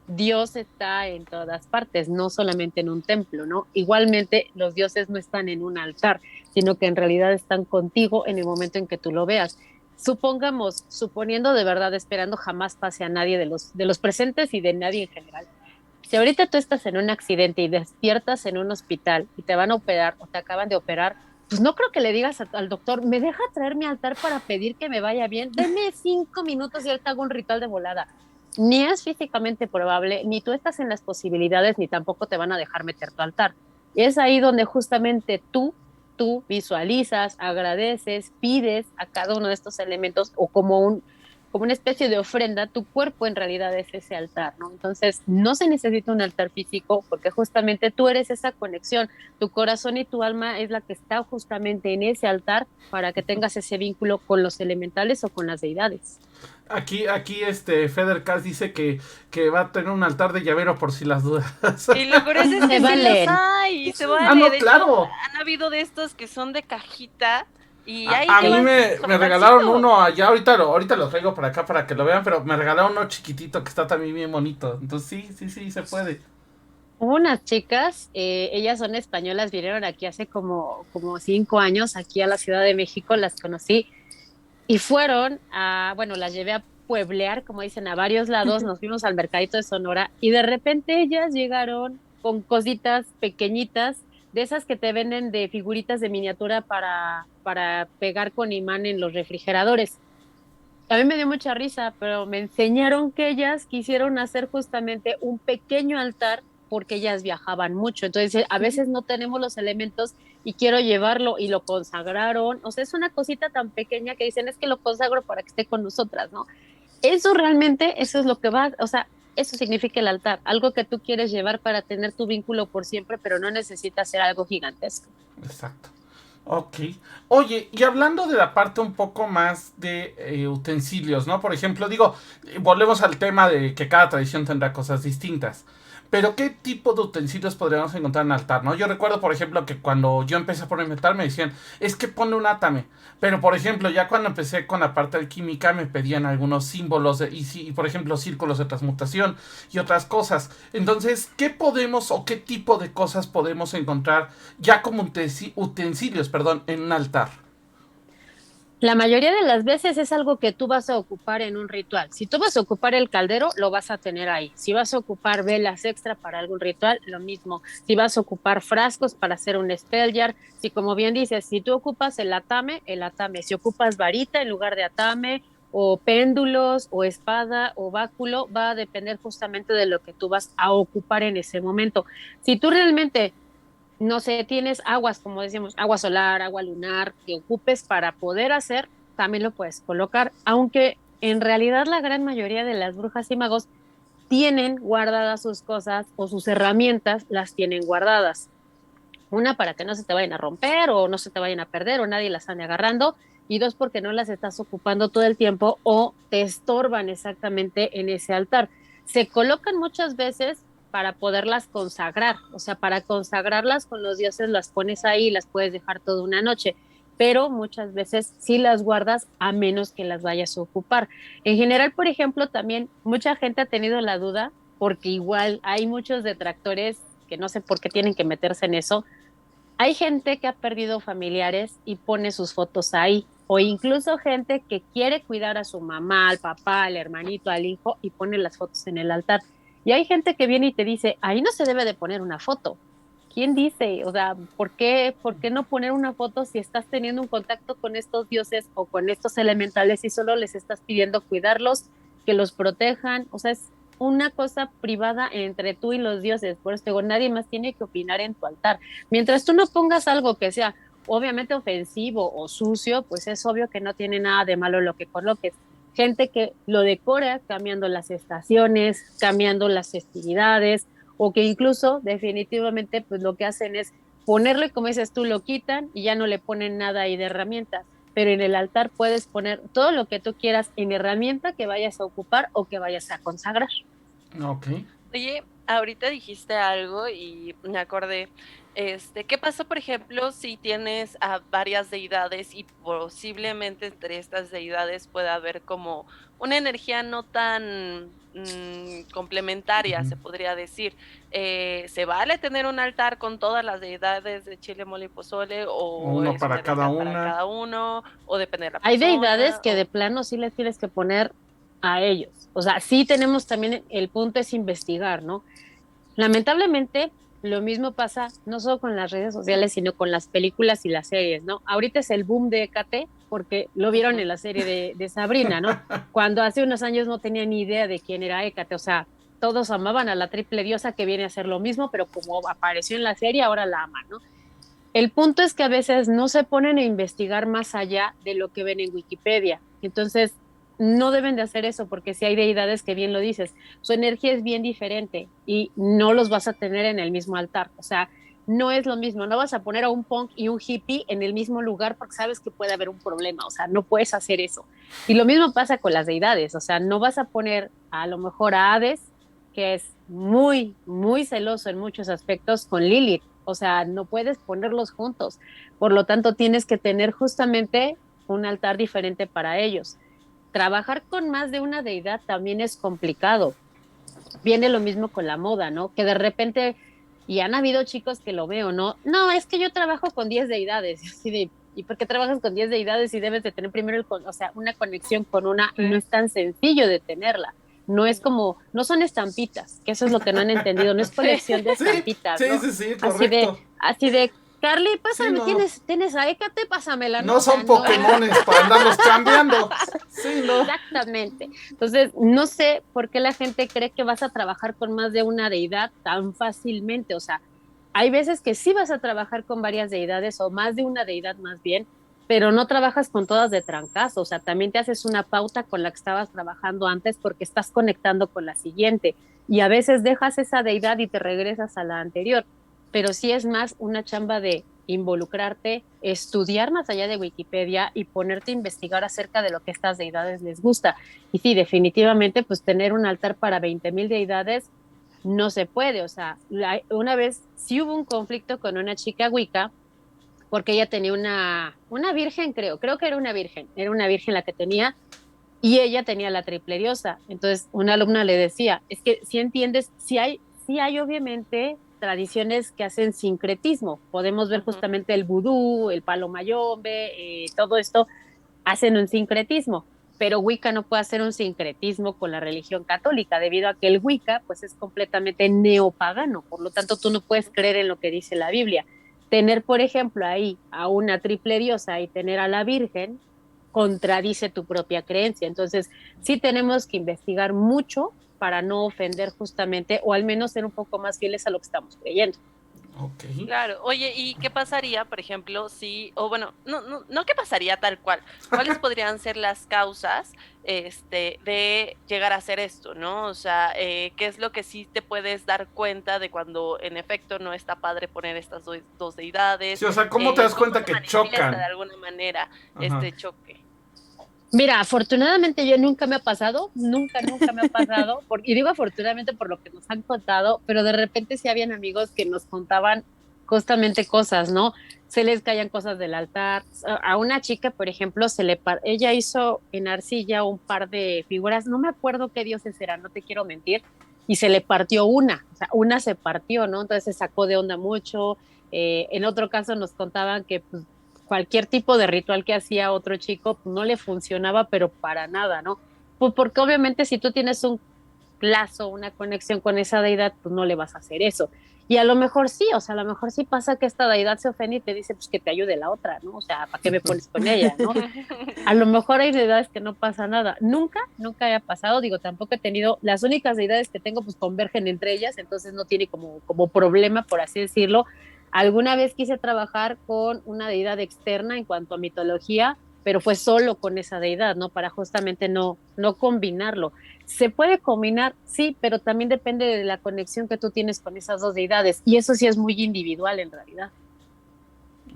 S4: Dios está en todas partes, no solamente en un templo, ¿no? Igualmente, los dioses no están en un altar, sino que en realidad están contigo en el momento en que tú lo veas. Supongamos, suponiendo de verdad, esperando jamás pase a nadie de los presentes y de nadie en general. Si ahorita tú estás en un accidente y despiertas en un hospital y te van a operar o te acaban de operar, pues no creo que le digas al doctor, me deja traer mi altar para pedir que me vaya bien, denme 5 minutos y él te hago un ritual de volada. Ni es físicamente probable, ni tú estás en las posibilidades, ni tampoco te van a dejar meter tu altar. Y es ahí donde justamente tú visualizas, agradeces, pides a cada uno de estos elementos o como una especie de ofrenda, tu cuerpo en realidad es ese altar, ¿no? Entonces, no se necesita un altar físico porque justamente tú eres esa conexión, tu corazón y tu alma es la que está justamente en ese altar para que tengas ese vínculo con los elementales o con las deidades.
S1: Aquí Feder Cass dice que va a tener un altar de llavero por si las dudas.
S2: Y lo curioso es
S4: Se
S2: que sí los
S4: valen.
S2: hay, se
S1: Ah,
S2: vale.
S1: no,
S2: De hecho,
S1: claro.
S2: han habido de estos que son de cajita y ahí
S1: A mí
S2: llevas tu
S1: me regalaron
S2: altarcito.
S1: uno allá, ahorita lo traigo para acá para que lo vean, pero me regalaron uno chiquitito que está también bien bonito. Entonces sí, se puede.
S4: Hubo unas chicas, ellas son españolas, vinieron aquí hace como 5 años, aquí a la Ciudad de México, las conocí y fueron bueno, las llevé a pueblear, como dicen, a varios lados, nos fuimos al mercadito de Sonora y de repente ellas llegaron con cositas pequeñitas, de esas que te venden de figuritas de miniatura para pegar con imán en los refrigeradores. A mí me dio mucha risa, pero me enseñaron que ellas quisieron hacer justamente un pequeño altar porque ellas viajaban mucho. Entonces, a veces no tenemos los elementos y quiero llevarlo y lo consagraron. O sea, es una cosita tan pequeña que dicen, es que lo consagro para que esté con nosotras, ¿no? Eso realmente, eso es lo que va, o sea, eso significa el altar, algo que tú quieres llevar para tener tu vínculo por siempre, pero no necesita ser algo gigantesco.
S1: Exacto. Ok. Oye, y hablando de la parte un poco más de utensilios, ¿no? Por ejemplo, digo, volvemos al tema de que cada tradición tendrá cosas distintas. Pero ¿qué tipo de utensilios podríamos encontrar en altar, no? Yo recuerdo, por ejemplo, que cuando yo empecé a poner altar me decían, es que pone un átame. Pero, por ejemplo, ya cuando empecé con la parte alquímica me pedían algunos símbolos, y por ejemplo, círculos de transmutación y otras cosas. Entonces, ¿qué podemos o qué tipo de cosas podemos encontrar ya como utensilios, perdón, en un altar?
S4: La mayoría de las veces es algo que tú vas a ocupar en un ritual. Si tú vas a ocupar el caldero, lo vas a tener ahí. Si vas a ocupar velas extra para algún ritual, lo mismo. Si vas a ocupar frascos para hacer un spell jar, si como bien dices, si tú ocupas el atame, el atame. Si ocupas varita en lugar de atame, o péndulos, o espada, o báculo, va a depender justamente de lo que tú vas a ocupar en ese momento. Si tú realmente no sé, tienes aguas, como decíamos, agua solar, agua lunar, que ocupes para poder hacer, también lo puedes colocar, aunque en realidad la gran mayoría de las brujas y magos tienen guardadas sus cosas o sus herramientas las tienen guardadas. Una, para que no se te vayan a romper o no se te vayan a perder o nadie las ande agarrando. Y dos, porque no las estás ocupando todo el tiempo o te estorban exactamente en ese altar. Se colocan muchas veces para poderlas consagrar, o sea, para consagrarlas con los dioses las pones ahí y las puedes dejar toda una noche, pero muchas veces sí las guardas a menos que las vayas a ocupar. En general, por ejemplo, también mucha gente ha tenido la duda, porque igual hay muchos detractores que no sé por qué tienen que meterse en eso. Hay gente que ha perdido familiares y pone sus fotos ahí, o incluso gente que quiere cuidar a su mamá, al papá, al hermanito, al hijo y pone las fotos en el altar. Y hay gente que viene y te dice, ahí no se debe de poner una foto. ¿Quién dice? O sea, por qué no poner una foto si estás teniendo un contacto con estos dioses o con estos elementales y solo les estás pidiendo cuidarlos, que los protejan? O sea, una cosa privada entre tú y los dioses. Por eso te digo, nadie más tiene que opinar en tu altar. Mientras tú no pongas algo que sea obviamente ofensivo o sucio, pues es obvio que no tiene nada de malo lo que coloques. Gente que lo decora cambiando las estaciones, cambiando las festividades, o que incluso definitivamente pues lo que hacen es ponerlo y como dices tú, lo quitan y ya no le ponen nada ahí de herramientas. Pero en el altar puedes poner todo lo que tú quieras en herramienta que vayas a ocupar o que vayas a consagrar.
S1: Ok.
S2: Oye, ahorita dijiste algo y me acordé, ¿qué pasa, por ejemplo, si tienes a varias deidades y posiblemente entre estas deidades pueda haber como una energía no tan complementaria,
S1: Ujú.
S2: se podría decir? ¿Se vale tener un altar con todas las deidades de chile, mole y pozole o
S1: Uno
S2: es
S1: para
S2: una
S1: cada
S2: deidad para
S1: una.
S2: cada uno o depende de la
S4: Hay deidades
S2: persona?
S4: que de plano sí les tienes que poner a ellos. O sea, sí tenemos también, el punto es investigar, ¿no? Lamentablemente, lo mismo pasa no solo con las redes sociales, sino con las películas y las series, ¿no? Ahorita es el boom de Hécate porque lo vieron
S2: Ujú.
S4: en la serie de Sabrina, ¿no? Cuando hace unos años no tenía ni idea de quién era Hécate, o sea, todos amaban a la triple diosa que viene a hacer lo mismo, pero como apareció en la serie, ahora la aman, ¿no? El punto es que a veces no se ponen a investigar más allá de lo que ven en Wikipedia. Entonces, no deben de hacer eso porque si hay deidades que bien lo dices, su energía es bien diferente y no los vas a tener en el mismo altar. O sea, no es lo mismo. No vas a poner a un punk y un hippie en el mismo lugar porque sabes que puede haber un problema. O sea, no puedes hacer eso. Y lo mismo pasa con las deidades. O sea, no vas a poner a lo mejor a Hades, que es muy, muy celoso en muchos aspectos, con Lilith. O sea, no puedes ponerlos juntos. Por lo tanto, tienes que tener justamente un altar diferente para ellos. Trabajar con más de una deidad también es complicado. Viene lo mismo con la moda, ¿no? Que de repente, y han habido chicos que lo veo, ¿no? No, es que yo trabajo con 10 deidades. Así de, ¿y por qué trabajas con 10 deidades y debes de tener primero, o sea, una conexión con una? Y no
S2: Sí.
S4: es tan sencillo de tenerla. No es como, no son estampitas, que eso es lo que no han entendido, no es
S2: Sí.
S4: colección de
S1: Sí,
S4: estampitas,
S1: sí,
S4: ¿no?
S1: sí, sí,
S4: Así
S1: correcto.
S4: de, Carly,
S1: Sí,
S4: pásame,
S1: no.
S4: tienes a Hécate, pásamela, ¿no?
S1: No
S4: O sea,
S1: son
S4: no,
S1: Pokémones para andarlos cambiando. Sí, no.
S4: exactamente. Entonces, no sé por qué la gente cree que vas a trabajar con más de una deidad tan fácilmente. O sea, hay veces que sí vas a trabajar con varias deidades o más de una deidad más bien, pero no trabajas con todas de trancazo. O sea, también te haces una pauta con la que estabas trabajando antes porque estás conectando con la siguiente. Y a veces dejas esa deidad y te regresas a la anterior. Pero sí es más una chamba de involucrarte, estudiar más allá de Wikipedia y ponerte a investigar acerca de lo que estas deidades les gusta. Y sí, definitivamente, pues tener un altar para 20,000 deidades no se puede. O sea, una vez sí hubo un conflicto con una chica Wicca porque ella tenía una virgen, creo que era una virgen la que tenía y ella tenía la triple diosa. Entonces, una alumna le decía, es que si entiendes, si hay obviamente tradiciones que hacen sincretismo. Podemos ver
S2: Ujú.
S4: justamente el vudú, el palo mayombe, todo esto hacen un sincretismo. Pero Wicca no puede hacer un sincretismo con la religión católica, debido a que el Wicca pues es completamente neopagano, por lo tanto tú no puedes creer en lo que dice la Biblia. Tener, por ejemplo, ahí a una triple diosa y tener a la Virgen contradice tu propia creencia. Entonces, sí tenemos que investigar mucho para no ofender justamente, o al menos ser un poco más fieles a lo que estamos creyendo.
S1: Ok.
S2: Claro, oye, ¿y qué pasaría, por ejemplo, si, o bueno, no qué pasaría tal cual, cuáles podrían ser las causas, de llegar a hacer esto, ¿no? O sea, ¿qué es lo que sí te puedes dar cuenta de cuando en efecto no está padre poner estas dos deidades?
S1: Sí, o sea, ¿cómo te das
S2: ¿Cómo
S1: cuenta
S2: se
S1: que
S2: manifiesta de
S1: chocan?
S2: alguna manera
S1: Ajá.
S2: este choque?
S4: Mira, afortunadamente yo nunca me ha pasado, nunca me ha pasado, y digo afortunadamente por lo que nos han contado, pero de repente sí habían amigos que nos contaban justamente cosas, ¿no? Se les caían cosas del altar. A una chica, por ejemplo, ella hizo en arcilla un par de figuras, no me acuerdo qué dioses eran, no te quiero mentir, y se le partió una, o sea, una se partió, ¿no? Entonces se sacó de onda mucho. En otro caso nos contaban que pues, cualquier tipo de ritual que hacía otro chico pues, no le funcionaba, pero para nada, ¿no? Pues porque obviamente si tú tienes un lazo, una conexión con esa deidad, pues no le vas a hacer eso. Y a lo mejor sí, o sea, a lo mejor sí pasa que esta deidad se ofende y te dice, pues que te ayude la otra, ¿no? O sea, ¿para qué me pones con ella, no? A lo mejor hay deidades que no pasa nada. Nunca haya pasado, digo, tampoco he tenido, las únicas deidades que tengo pues convergen entre ellas, entonces no tiene como problema, por así decirlo. Alguna vez quise trabajar con una deidad externa en cuanto a mitología, pero fue solo con esa deidad, ¿no? Para justamente no combinarlo. ¿Se puede combinar? Sí, pero también depende de la conexión que tú tienes con esas dos deidades, y eso sí es muy individual en realidad.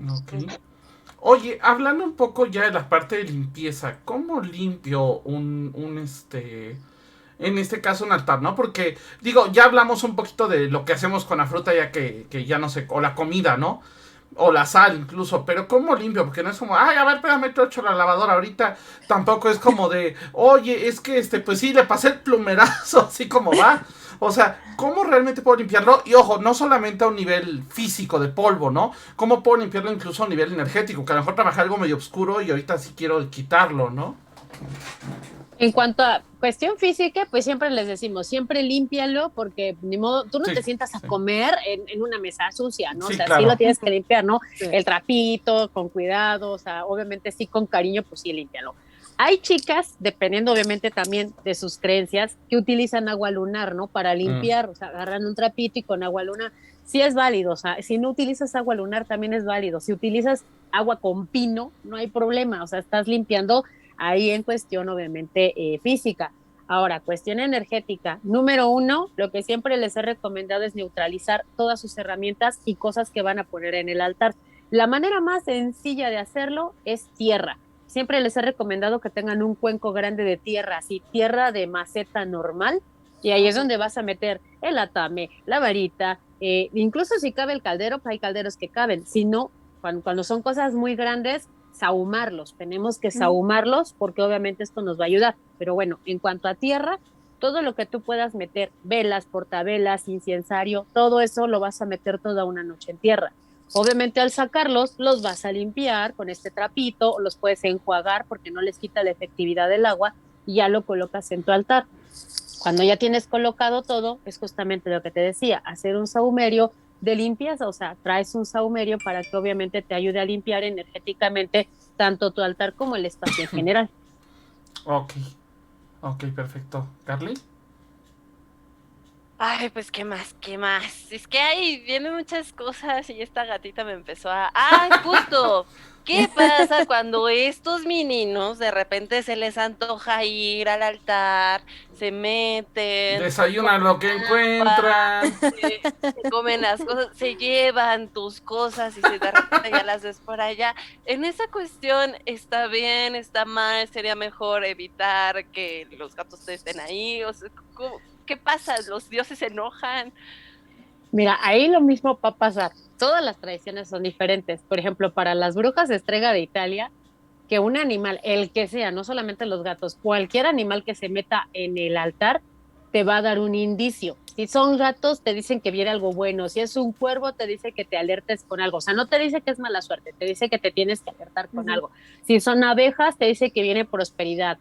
S1: Ok. Oye, hablando un poco ya de la parte de limpieza, ¿cómo limpio en este caso un altar, ¿no? Porque, digo, ya hablamos un poquito de lo que hacemos con la fruta ya que ya no sé, o la comida, ¿no? O la sal incluso, pero ¿cómo limpio? Porque no es como, ay, a ver, espérame, te echo la lavadora ahorita. Tampoco es como de, oye, es que pues sí, le pasé el plumerazo, así como va. O sea, ¿cómo realmente puedo limpiarlo? Y ojo, no solamente a un nivel físico de polvo, ¿no? ¿Cómo puedo limpiarlo incluso a un nivel energético? Que a lo mejor trabajé algo medio oscuro y ahorita sí quiero quitarlo, ¿no?
S4: En cuanto a cuestión física, pues siempre les decimos, siempre límpialo, porque ni modo, tú no
S1: Sí,
S4: te sientas a
S1: sí.
S4: comer en una mesa sucia, ¿no? O
S1: Sí,
S4: sea, sí lo
S1: claro.
S4: tienes que limpiar, ¿no?
S3: Sí.
S4: El trapito, con cuidado, o sea, obviamente sí con cariño, pues sí, límpialo. Hay chicas, dependiendo obviamente también de sus creencias, que utilizan agua lunar, ¿no? Para
S1: Mm.
S4: limpiar, o sea, agarran un trapito y con agua lunar. Sí es válido, o sea, si no utilizas agua lunar también es válido. Si utilizas agua con pino, no hay problema, o sea, estás limpiando ahí en cuestión obviamente física. Ahora, cuestión energética. Número uno, lo que siempre les he recomendado es neutralizar todas sus herramientas y cosas que van a poner en el altar. La manera más sencilla de hacerlo es tierra. Siempre les he recomendado que tengan un cuenco grande de tierra, así, tierra de maceta normal, y ahí es donde vas a meter el atame, la varita, incluso si cabe el caldero, hay calderos que caben. Si no, cuando son cosas muy grandes, sahumarlos, tenemos que sahumarlos porque obviamente esto nos va a ayudar. Pero bueno, en cuanto a tierra, todo lo que tú puedas meter, velas, portavelas, incensario, todo eso lo vas a meter toda una noche en tierra. Obviamente al sacarlos, los vas a limpiar con este trapito, o los puedes enjuagar porque no les quita la efectividad del agua y ya lo colocas en tu altar. Cuando ya tienes colocado todo, es justamente lo que te decía, hacer un sahumerio de limpieza, o sea, traes un sahumerio para que obviamente te ayude a limpiar energéticamente tanto tu altar como el espacio en general.
S1: Ok, ok, perfecto. ¿Carly?
S2: Ay, pues qué más, qué más. Es que ahí vienen muchas cosas y esta gatita me empezó a... ¡Ay, justo! ¿Qué pasa cuando estos meninos de repente se les antoja ir al altar, se meten,
S1: Desayuna
S2: comen
S1: lo que
S2: agua,
S1: encuentran.
S2: se comen las cosas, se llevan tus cosas y si de repente ya las ves por allá? En esa cuestión está bien, está mal, sería mejor evitar que los gatos estén ahí, o sea, ¿qué pasa? ¿Los dioses se enojan?
S4: Mira, ahí lo mismo va a pasar. Todas las tradiciones son diferentes. Por ejemplo, para las brujas de Estrega de Italia, que un animal, el que sea, no solamente los gatos, cualquier animal que se meta en el altar, te va a dar un indicio. Si son gatos, te dicen que viene algo bueno. Si es un cuervo, te dice que te alertes con algo. O sea, no te dice que es mala suerte, te dice que te tienes que alertar con algo. Si son abejas, te dice que viene prosperidad.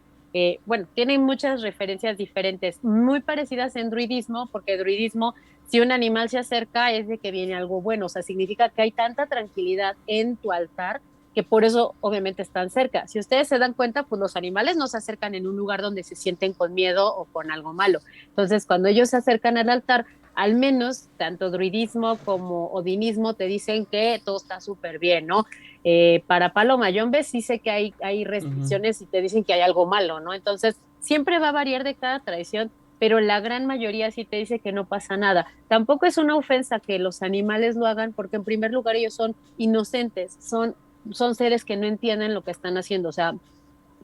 S4: Bueno, tienen muchas referencias diferentes, muy parecidas en druidismo, porque druidismo, si un animal se acerca, es de que viene algo bueno. O sea, significa que hay tanta tranquilidad en tu altar que por eso obviamente están cerca. Si ustedes se dan cuenta, pues los animales no se acercan en un lugar donde se sienten con miedo o con algo malo. Entonces, cuando ellos se acercan al altar, al menos tanto druidismo como odinismo te dicen que todo está súper bien, ¿no? Para Palo Mayombe sí sé que hay
S1: Ujú.
S4: restricciones y te dicen que hay algo malo, ¿no? Entonces, siempre va a variar de cada tradición, pero la gran mayoría sí te dice que no pasa nada. Tampoco es una ofensa que los animales lo hagan, porque en primer lugar ellos son inocentes, son seres que no entienden lo que están haciendo. O sea,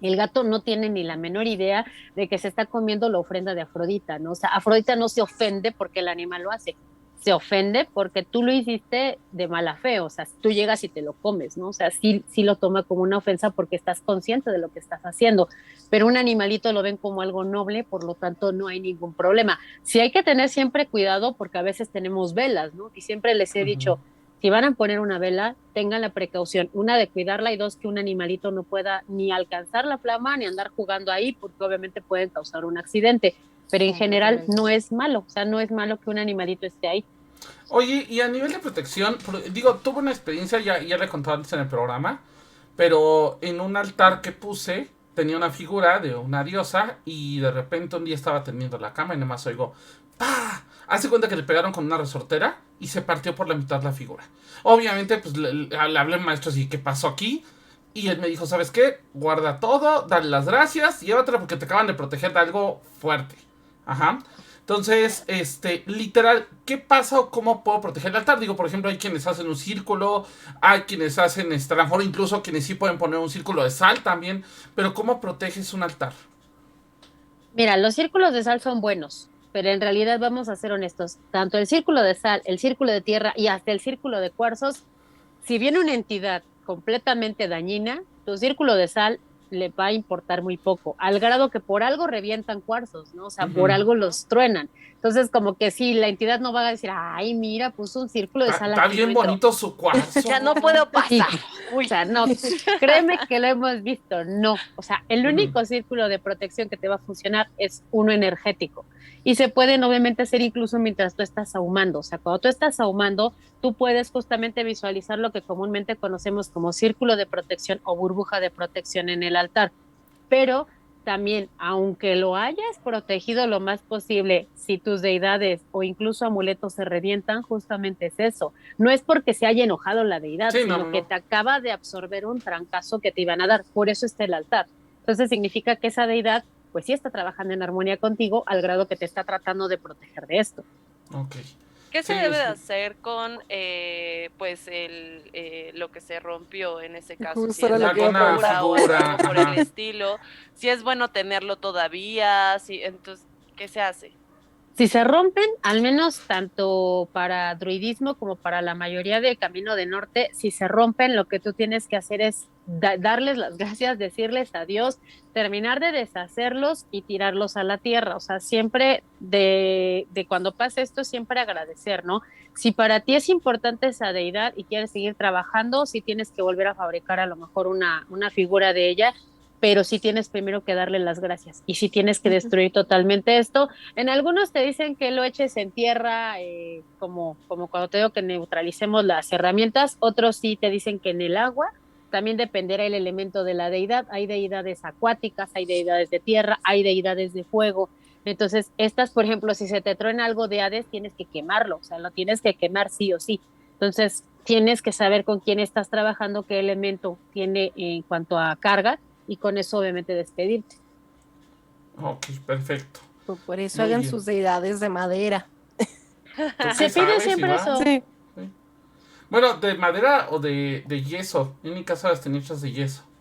S4: el gato no tiene ni la menor idea de que se está comiendo la ofrenda de Afrodita, ¿no? O sea, Afrodita no se ofende porque el animal lo hace, se ofende porque tú lo hiciste de mala fe, o sea, tú llegas y te lo comes, ¿no? O sea, sí lo toma como una ofensa porque estás consciente de lo que estás haciendo, pero un animalito lo ven como algo noble, por lo tanto no hay ningún problema. Sí hay que tener siempre cuidado porque a veces tenemos velas, ¿no? Y siempre les he
S1: Ujú.
S4: dicho, si van a poner una vela, tengan la precaución, una de cuidarla y dos, que un animalito no pueda ni alcanzar la flama ni andar jugando ahí porque obviamente pueden causar un accidente. Pero en general
S3: Ok.
S4: no es malo, o sea, no es malo que un animalito esté ahí.
S1: Oye, y a nivel de protección, digo, tuve una experiencia, ya le he contado antes en el programa, pero en un altar que puse tenía una figura de una diosa y de repente un día estaba tendiendo la cama y nada más oigo ¡pah! Hace cuenta que le pegaron con una resortera y se partió por la mitad la figura. Obviamente, pues le hablé al maestro así, ¿qué pasó aquí? Y él me dijo, ¿sabes qué? Guarda todo, dale las gracias, llévatela porque te acaban de proteger de algo fuerte. Ajá. Entonces, literal, ¿qué pasa o cómo puedo proteger el altar? Digo, por ejemplo, hay quienes hacen un círculo, hay quienes hacen, a lo mejor incluso quienes sí pueden poner un círculo de sal también, pero ¿cómo proteges un altar?
S4: Mira, los círculos de sal son buenos, pero en realidad vamos a ser honestos, tanto el círculo de sal, el círculo de tierra y hasta el círculo de cuarzos, si viene una entidad completamente dañina, tu círculo de sal le va a importar muy poco, al grado que por algo revientan cuarzos, ¿no? O sea, por algo los truenan. Entonces, como que si la entidad no va a decir, ay, mira, puso un círculo de sal
S1: Está
S4: aquí
S1: bien
S4: dentro.
S1: bonito su cuarzo.
S2: Ya no puedo pasar.
S4: O sea, no, créeme que lo hemos visto, no. O sea, el único círculo de protección que te va a funcionar es uno energético. Y se pueden obviamente hacer incluso mientras tú estás ahumando. O sea, cuando tú estás ahumando, tú puedes justamente visualizar lo que comúnmente conocemos como círculo de protección o burbuja de protección en el altar. Pero también, aunque lo hayas protegido lo más posible, si tus deidades o incluso amuletos se revientan, justamente es eso. No es porque se haya enojado la deidad,
S1: Sí,
S4: sino que te acaba de absorber un trancazo que te iban a dar. Por eso está el altar. Entonces significa que esa deidad, pues sí está trabajando en armonía contigo al grado que te está tratando de proteger de esto.
S1: Ok.
S2: ¿Qué se
S1: Sí,
S2: debe de
S1: sí.
S2: hacer con pues lo que se rompió en ese caso?
S3: Justo
S2: Si
S3: era
S2: es
S3: lo
S2: una
S3: que iba a
S2: figura
S3: preguntar.
S2: o
S1: Figura,
S2: algo por el
S1: ajá.
S2: estilo, si es bueno tenerlo todavía, si entonces, ¿qué se hace?
S4: Si se rompen, al menos tanto para druidismo como para la mayoría del Camino de Norte, si se rompen, lo que tú tienes que hacer es darles las gracias, decirles adiós, terminar de deshacerlos y tirarlos a la tierra. O sea, siempre de cuando pasa esto, siempre agradecer, ¿no? Si para ti es importante esa deidad y quieres seguir trabajando, sí tienes que volver a fabricar a lo mejor una figura de ella, pero sí tienes primero que darle las gracias y sí tienes que destruir totalmente esto. En algunos te dicen que lo eches en tierra, como cuando te digo que neutralicemos las herramientas, otros sí te dicen que en el agua, también dependerá el elemento de la deidad, hay deidades acuáticas, hay deidades de tierra, hay deidades de fuego, entonces estas, por ejemplo, si se te truena algo de Hades, tienes que quemarlo, o sea, lo tienes que quemar sí o sí, entonces tienes que saber con quién estás trabajando, qué elemento tiene en cuanto a carga, y con eso obviamente despedirte.
S1: Ok, perfecto.
S3: Por eso
S1: Muy
S3: hagan
S1: bien.
S3: sus deidades de madera.
S1: ¿Tú
S4: Se
S1: qué
S4: pide
S1: sabes,
S4: siempre
S1: Iván?
S4: eso.
S3: Sí.
S1: Sí. Bueno, ¿de madera o de yeso? En mi casa las tenía hechas de yeso.
S3: Bueno,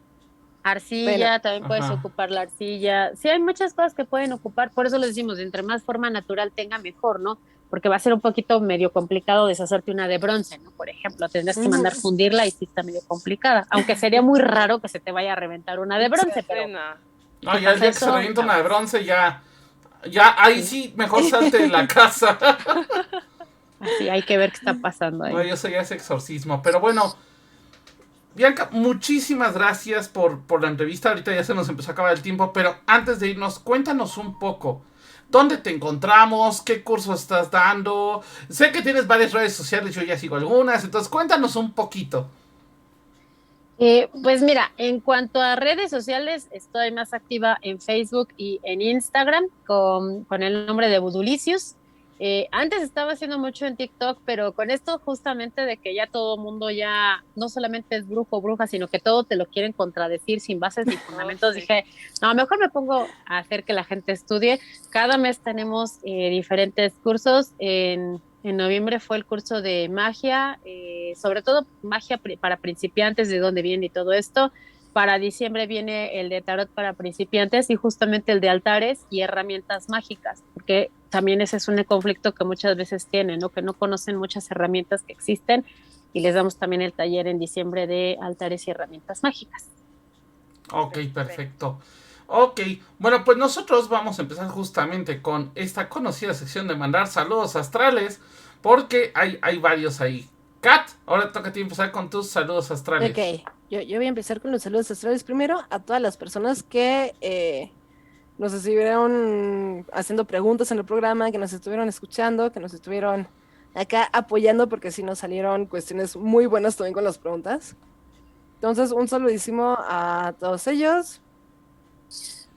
S4: Arcilla, también puedes
S1: Ajá.
S4: ocupar la arcilla. Sí, hay muchas cosas que pueden ocupar, por eso les decimos, entre más forma natural tenga, mejor, ¿no? Porque va a ser un poquito medio complicado deshacerte una de bronce, ¿no? Por ejemplo, tendrás que mandar fundirla y sí está medio complicada, aunque sería muy raro que se te vaya a reventar una de bronce, pero
S2: Pena.
S1: No,
S4: si
S1: ya el
S4: pasa
S1: día que se
S4: eso,
S1: revienta una de
S4: aguas.
S1: bronce, ya ahí sí, mejor salte de la casa.
S4: Así hay que ver qué está pasando
S1: No,
S4: ahí.
S1: yo soy ese exorcismo. Pero bueno, Bianca, muchísimas gracias por la entrevista. Ahorita ya se nos empezó a acabar el tiempo, pero antes de irnos, cuéntanos un poco. ¿Dónde te encontramos? ¿Qué curso estás dando? Sé que tienes varias redes sociales, yo ya sigo algunas, entonces cuéntanos un poquito.
S4: Pues mira, en cuanto a redes sociales, estoy más activa en Facebook y en Instagram con el nombre de Budulicious. Antes estaba haciendo mucho en TikTok, pero con esto justamente de que ya todo el mundo ya no solamente es brujo o bruja, sino que todo te lo quieren contradecir sin bases ni
S2: Oh,
S4: fundamentos,
S2: sí.
S4: dije, no, mejor me pongo a hacer que la gente estudie. Cada mes tenemos diferentes cursos. En noviembre fue el curso de magia, sobre todo magia para principiantes, de dónde viene y todo esto. Para diciembre viene el de tarot para principiantes y justamente el de altares y herramientas mágicas, porque también ese es un conflicto que muchas veces tienen, ¿no? Que no conocen muchas herramientas que existen y les damos también el taller en diciembre de altares y herramientas mágicas.
S1: Ok, perfecto. Ok, bueno, pues nosotros vamos a empezar justamente con esta conocida sección de mandar saludos astrales, porque hay varios ahí. Kat, ahora toca a ti empezar con tus saludos astrales.
S3: Ok, yo voy a empezar con los saludos astrales. Primero, a todas las personas que nos estuvieron haciendo preguntas en el programa, que nos estuvieron escuchando, que nos estuvieron acá apoyando porque sí nos salieron cuestiones muy buenas también con las preguntas. Entonces, un saludísimo a todos ellos.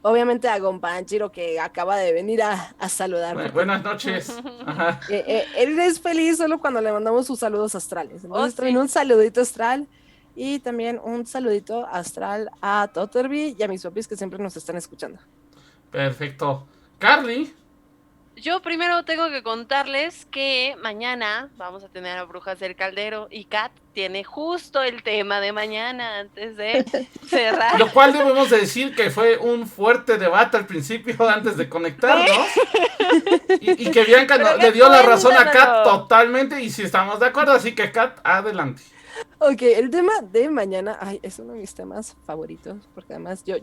S3: Obviamente a Gonpanchiro que acaba de venir a saludar.
S1: Buenas noches. Ajá.
S3: Él es feliz solo cuando le mandamos sus saludos astrales. Entonces también un saludito astral y también un saludito astral a Totterby y a mis papis que siempre nos están escuchando.
S1: Perfecto. Carly.
S2: Yo primero tengo que contarles que mañana vamos a tener a Brujas del Caldero y Kat tiene justo el tema de mañana antes de cerrar.
S1: Lo cual debemos de decir que fue un fuerte debate al principio antes de conectarnos. Y que Bianca le dio la razón a Kat totalmente y sí estamos de acuerdo, así que Kat, adelante.
S3: Ok, el tema de mañana, es uno de mis temas favoritos, porque además yo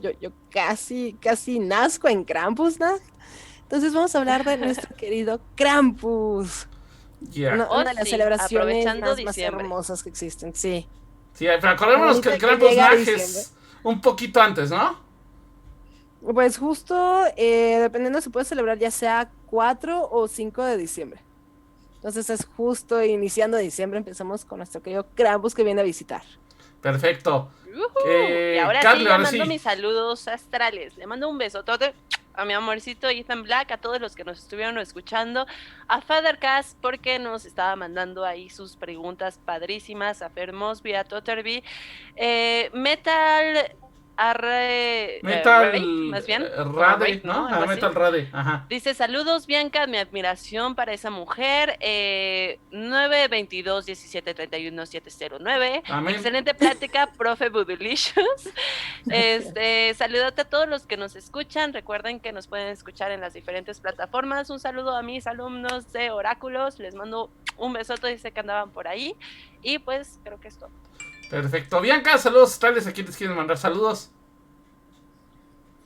S3: casi nazco en Krampusnacht. Entonces vamos a hablar de nuestro querido Krampus.
S1: Yeah.
S3: Una de las celebraciones más hermosas que existen, sí.
S1: Sí, pero acordémonos que el Krampusnacht es un poquito antes, ¿no?
S3: Pues justo, dependiendo se puede celebrar ya sea 4 o 5 de diciembre. Entonces es justo iniciando diciembre, empezamos con nuestro querido Krampus que viene a visitar.
S1: Perfecto.
S2: Y ahora Carly, sí, le mando mis saludos astrales. Le mando un besotote a mi amorcito Ethan Black, a todos los que nos estuvieron escuchando, a Fathercast porque nos estaba mandando ahí sus preguntas padrísimas, a Fer Mosby, a Totterby, Metal más bien
S1: Rade, ¿no? Metal Rade, ajá.
S2: Dice, saludos Bianca, mi admiración para esa mujer, 922 17 31 709. Amén. Excelente plática, profe Budulicious. Saludate a todos los que nos escuchan, recuerden que nos pueden escuchar en las diferentes plataformas. Un saludo a mis alumnos de Oráculos, les mando un besoto, dice que andaban por ahí, y pues creo que es todo.
S1: Perfecto. Bianca, saludos astrales. ¿A quién les quieren mandar saludos?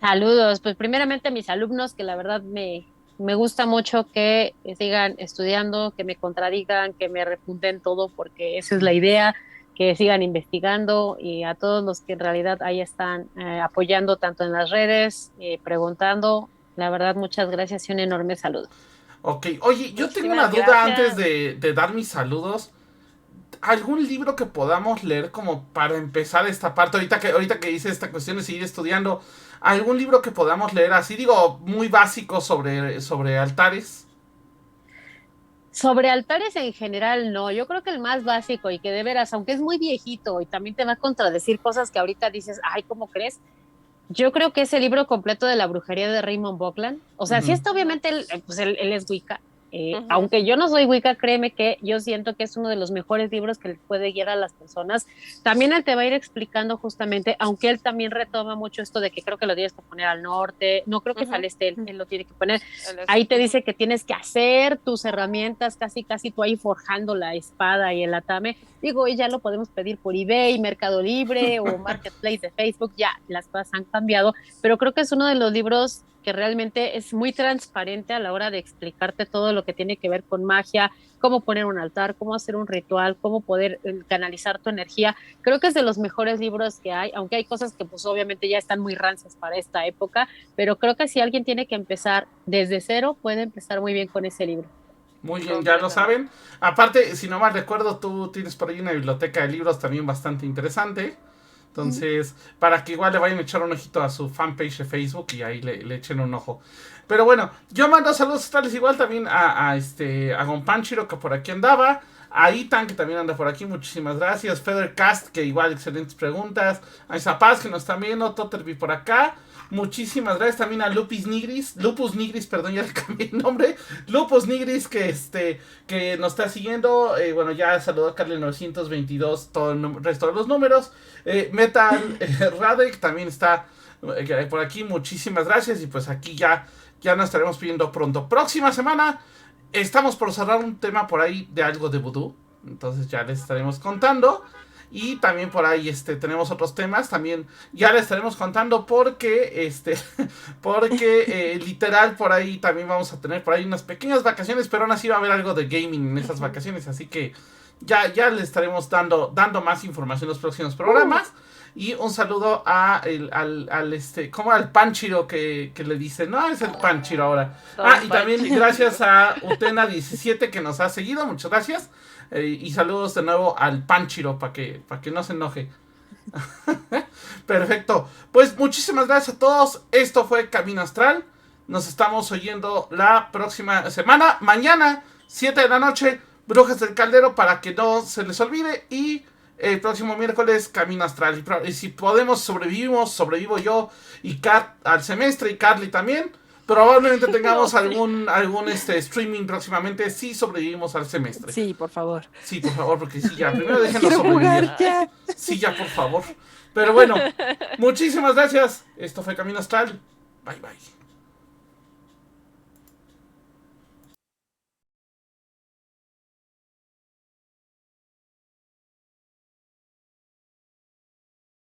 S4: Saludos. Pues primeramente a mis alumnos, que la verdad me gusta mucho que sigan estudiando, que me contradigan, que me refunden todo, porque esa es la idea, que sigan investigando, y a todos los que en realidad ahí están apoyando tanto en las redes, preguntando. La verdad, muchas gracias y un enorme saludo.
S1: Ok. Oye, yo tengo una duda antes de dar mis saludos. ¿Algún libro que podamos leer como para empezar esta parte? Ahorita que hice esta cuestión de seguir estudiando, ¿algún libro que podamos leer así, digo, muy básico sobre altares?
S4: Sobre altares en general, no. Yo creo que el más básico y que de veras, aunque es muy viejito y también te va a contradecir cosas que ahorita dices, ay, ¿cómo crees? Yo creo que es el libro completo de la brujería de Raymond Buckland. O sea, sí está obviamente, él es Wicca. Aunque yo no soy Wicca, créeme que yo siento que es uno de los mejores libros que les puede guiar a las personas. También él te va a ir explicando justamente, aunque él también retoma mucho esto de que creo que lo tienes que poner al norte, no creo que es al este, él lo tiene que poner. Ahí te dice que tienes que hacer tus herramientas, casi tú ahí forjando la espada y el atame. Digo, y ya lo podemos pedir por eBay, Mercado Libre o Marketplace de Facebook, ya las cosas han cambiado, pero creo que es uno de los libros que realmente es muy transparente a la hora de explicarte todo lo que tiene que ver con magia, cómo poner un altar, cómo hacer un ritual, cómo poder canalizar tu energía. Creo que es de los mejores libros que hay, aunque hay cosas que pues obviamente ya están muy rancias para esta época, pero creo que si alguien tiene que empezar desde cero, puede empezar muy bien con ese libro.
S1: Muy bien, ya lo saben. Aparte, si no mal recuerdo, tú tienes por ahí una biblioteca de libros también bastante interesante. Entonces, para que igual le vayan a echar un ojito a su fanpage de Facebook y ahí le echen un ojo. Pero bueno, yo mando saludos astrales igual también a Gonpanchiro, que por aquí andaba. A Itan, que también anda por aquí, muchísimas gracias. Feathercast, que igual excelentes preguntas. A Isapaz, que nos está viendo. Totterby por acá. Muchísimas gracias también a Lupus Nigris, perdón, ya le cambié el nombre. Lupus Nigris, que nos está siguiendo. Bueno, ya saludó a Carly 922, todo el resto de los números. Metal Radek también está por aquí, muchísimas gracias. Y pues aquí ya nos estaremos viendo pronto. Próxima semana estamos por cerrar un tema por ahí de algo de vudú. Entonces ya les estaremos contando. Y también por ahí tenemos otros temas. También ya les estaremos contando porque literal por ahí también vamos a tener por ahí unas pequeñas vacaciones. Pero aún así va a haber algo de gaming en esas vacaciones. Así que ya les estaremos dando más información en los próximos programas. Y un saludo como al Panchiro que le dice, no, es el Panchiro ahora. Y también gracias a Utena17 que nos ha seguido, muchas gracias. Y saludos de nuevo al Panchiro para que no se enoje. Perfecto. Pues muchísimas gracias a todos. Esto fue Camino Astral. Nos estamos oyendo la próxima semana. Mañana, 7 de la noche, Brujas del Caldero, para que no se les olvide. Y el próximo miércoles, Camino Astral. Y si podemos, sobrevivo yo y Kat al semestre, y Carly también. Probablemente tengamos algún streaming próximamente si sobrevivimos al semestre.
S3: Sí, por favor.
S1: Sí, por favor, porque sí, ya, primero déjenos
S3: Quiero
S1: sobrevivir.
S3: jugar ya.
S1: Sí, ya, por favor. Pero bueno, muchísimas gracias. Esto fue Camino Astral. Bye, bye.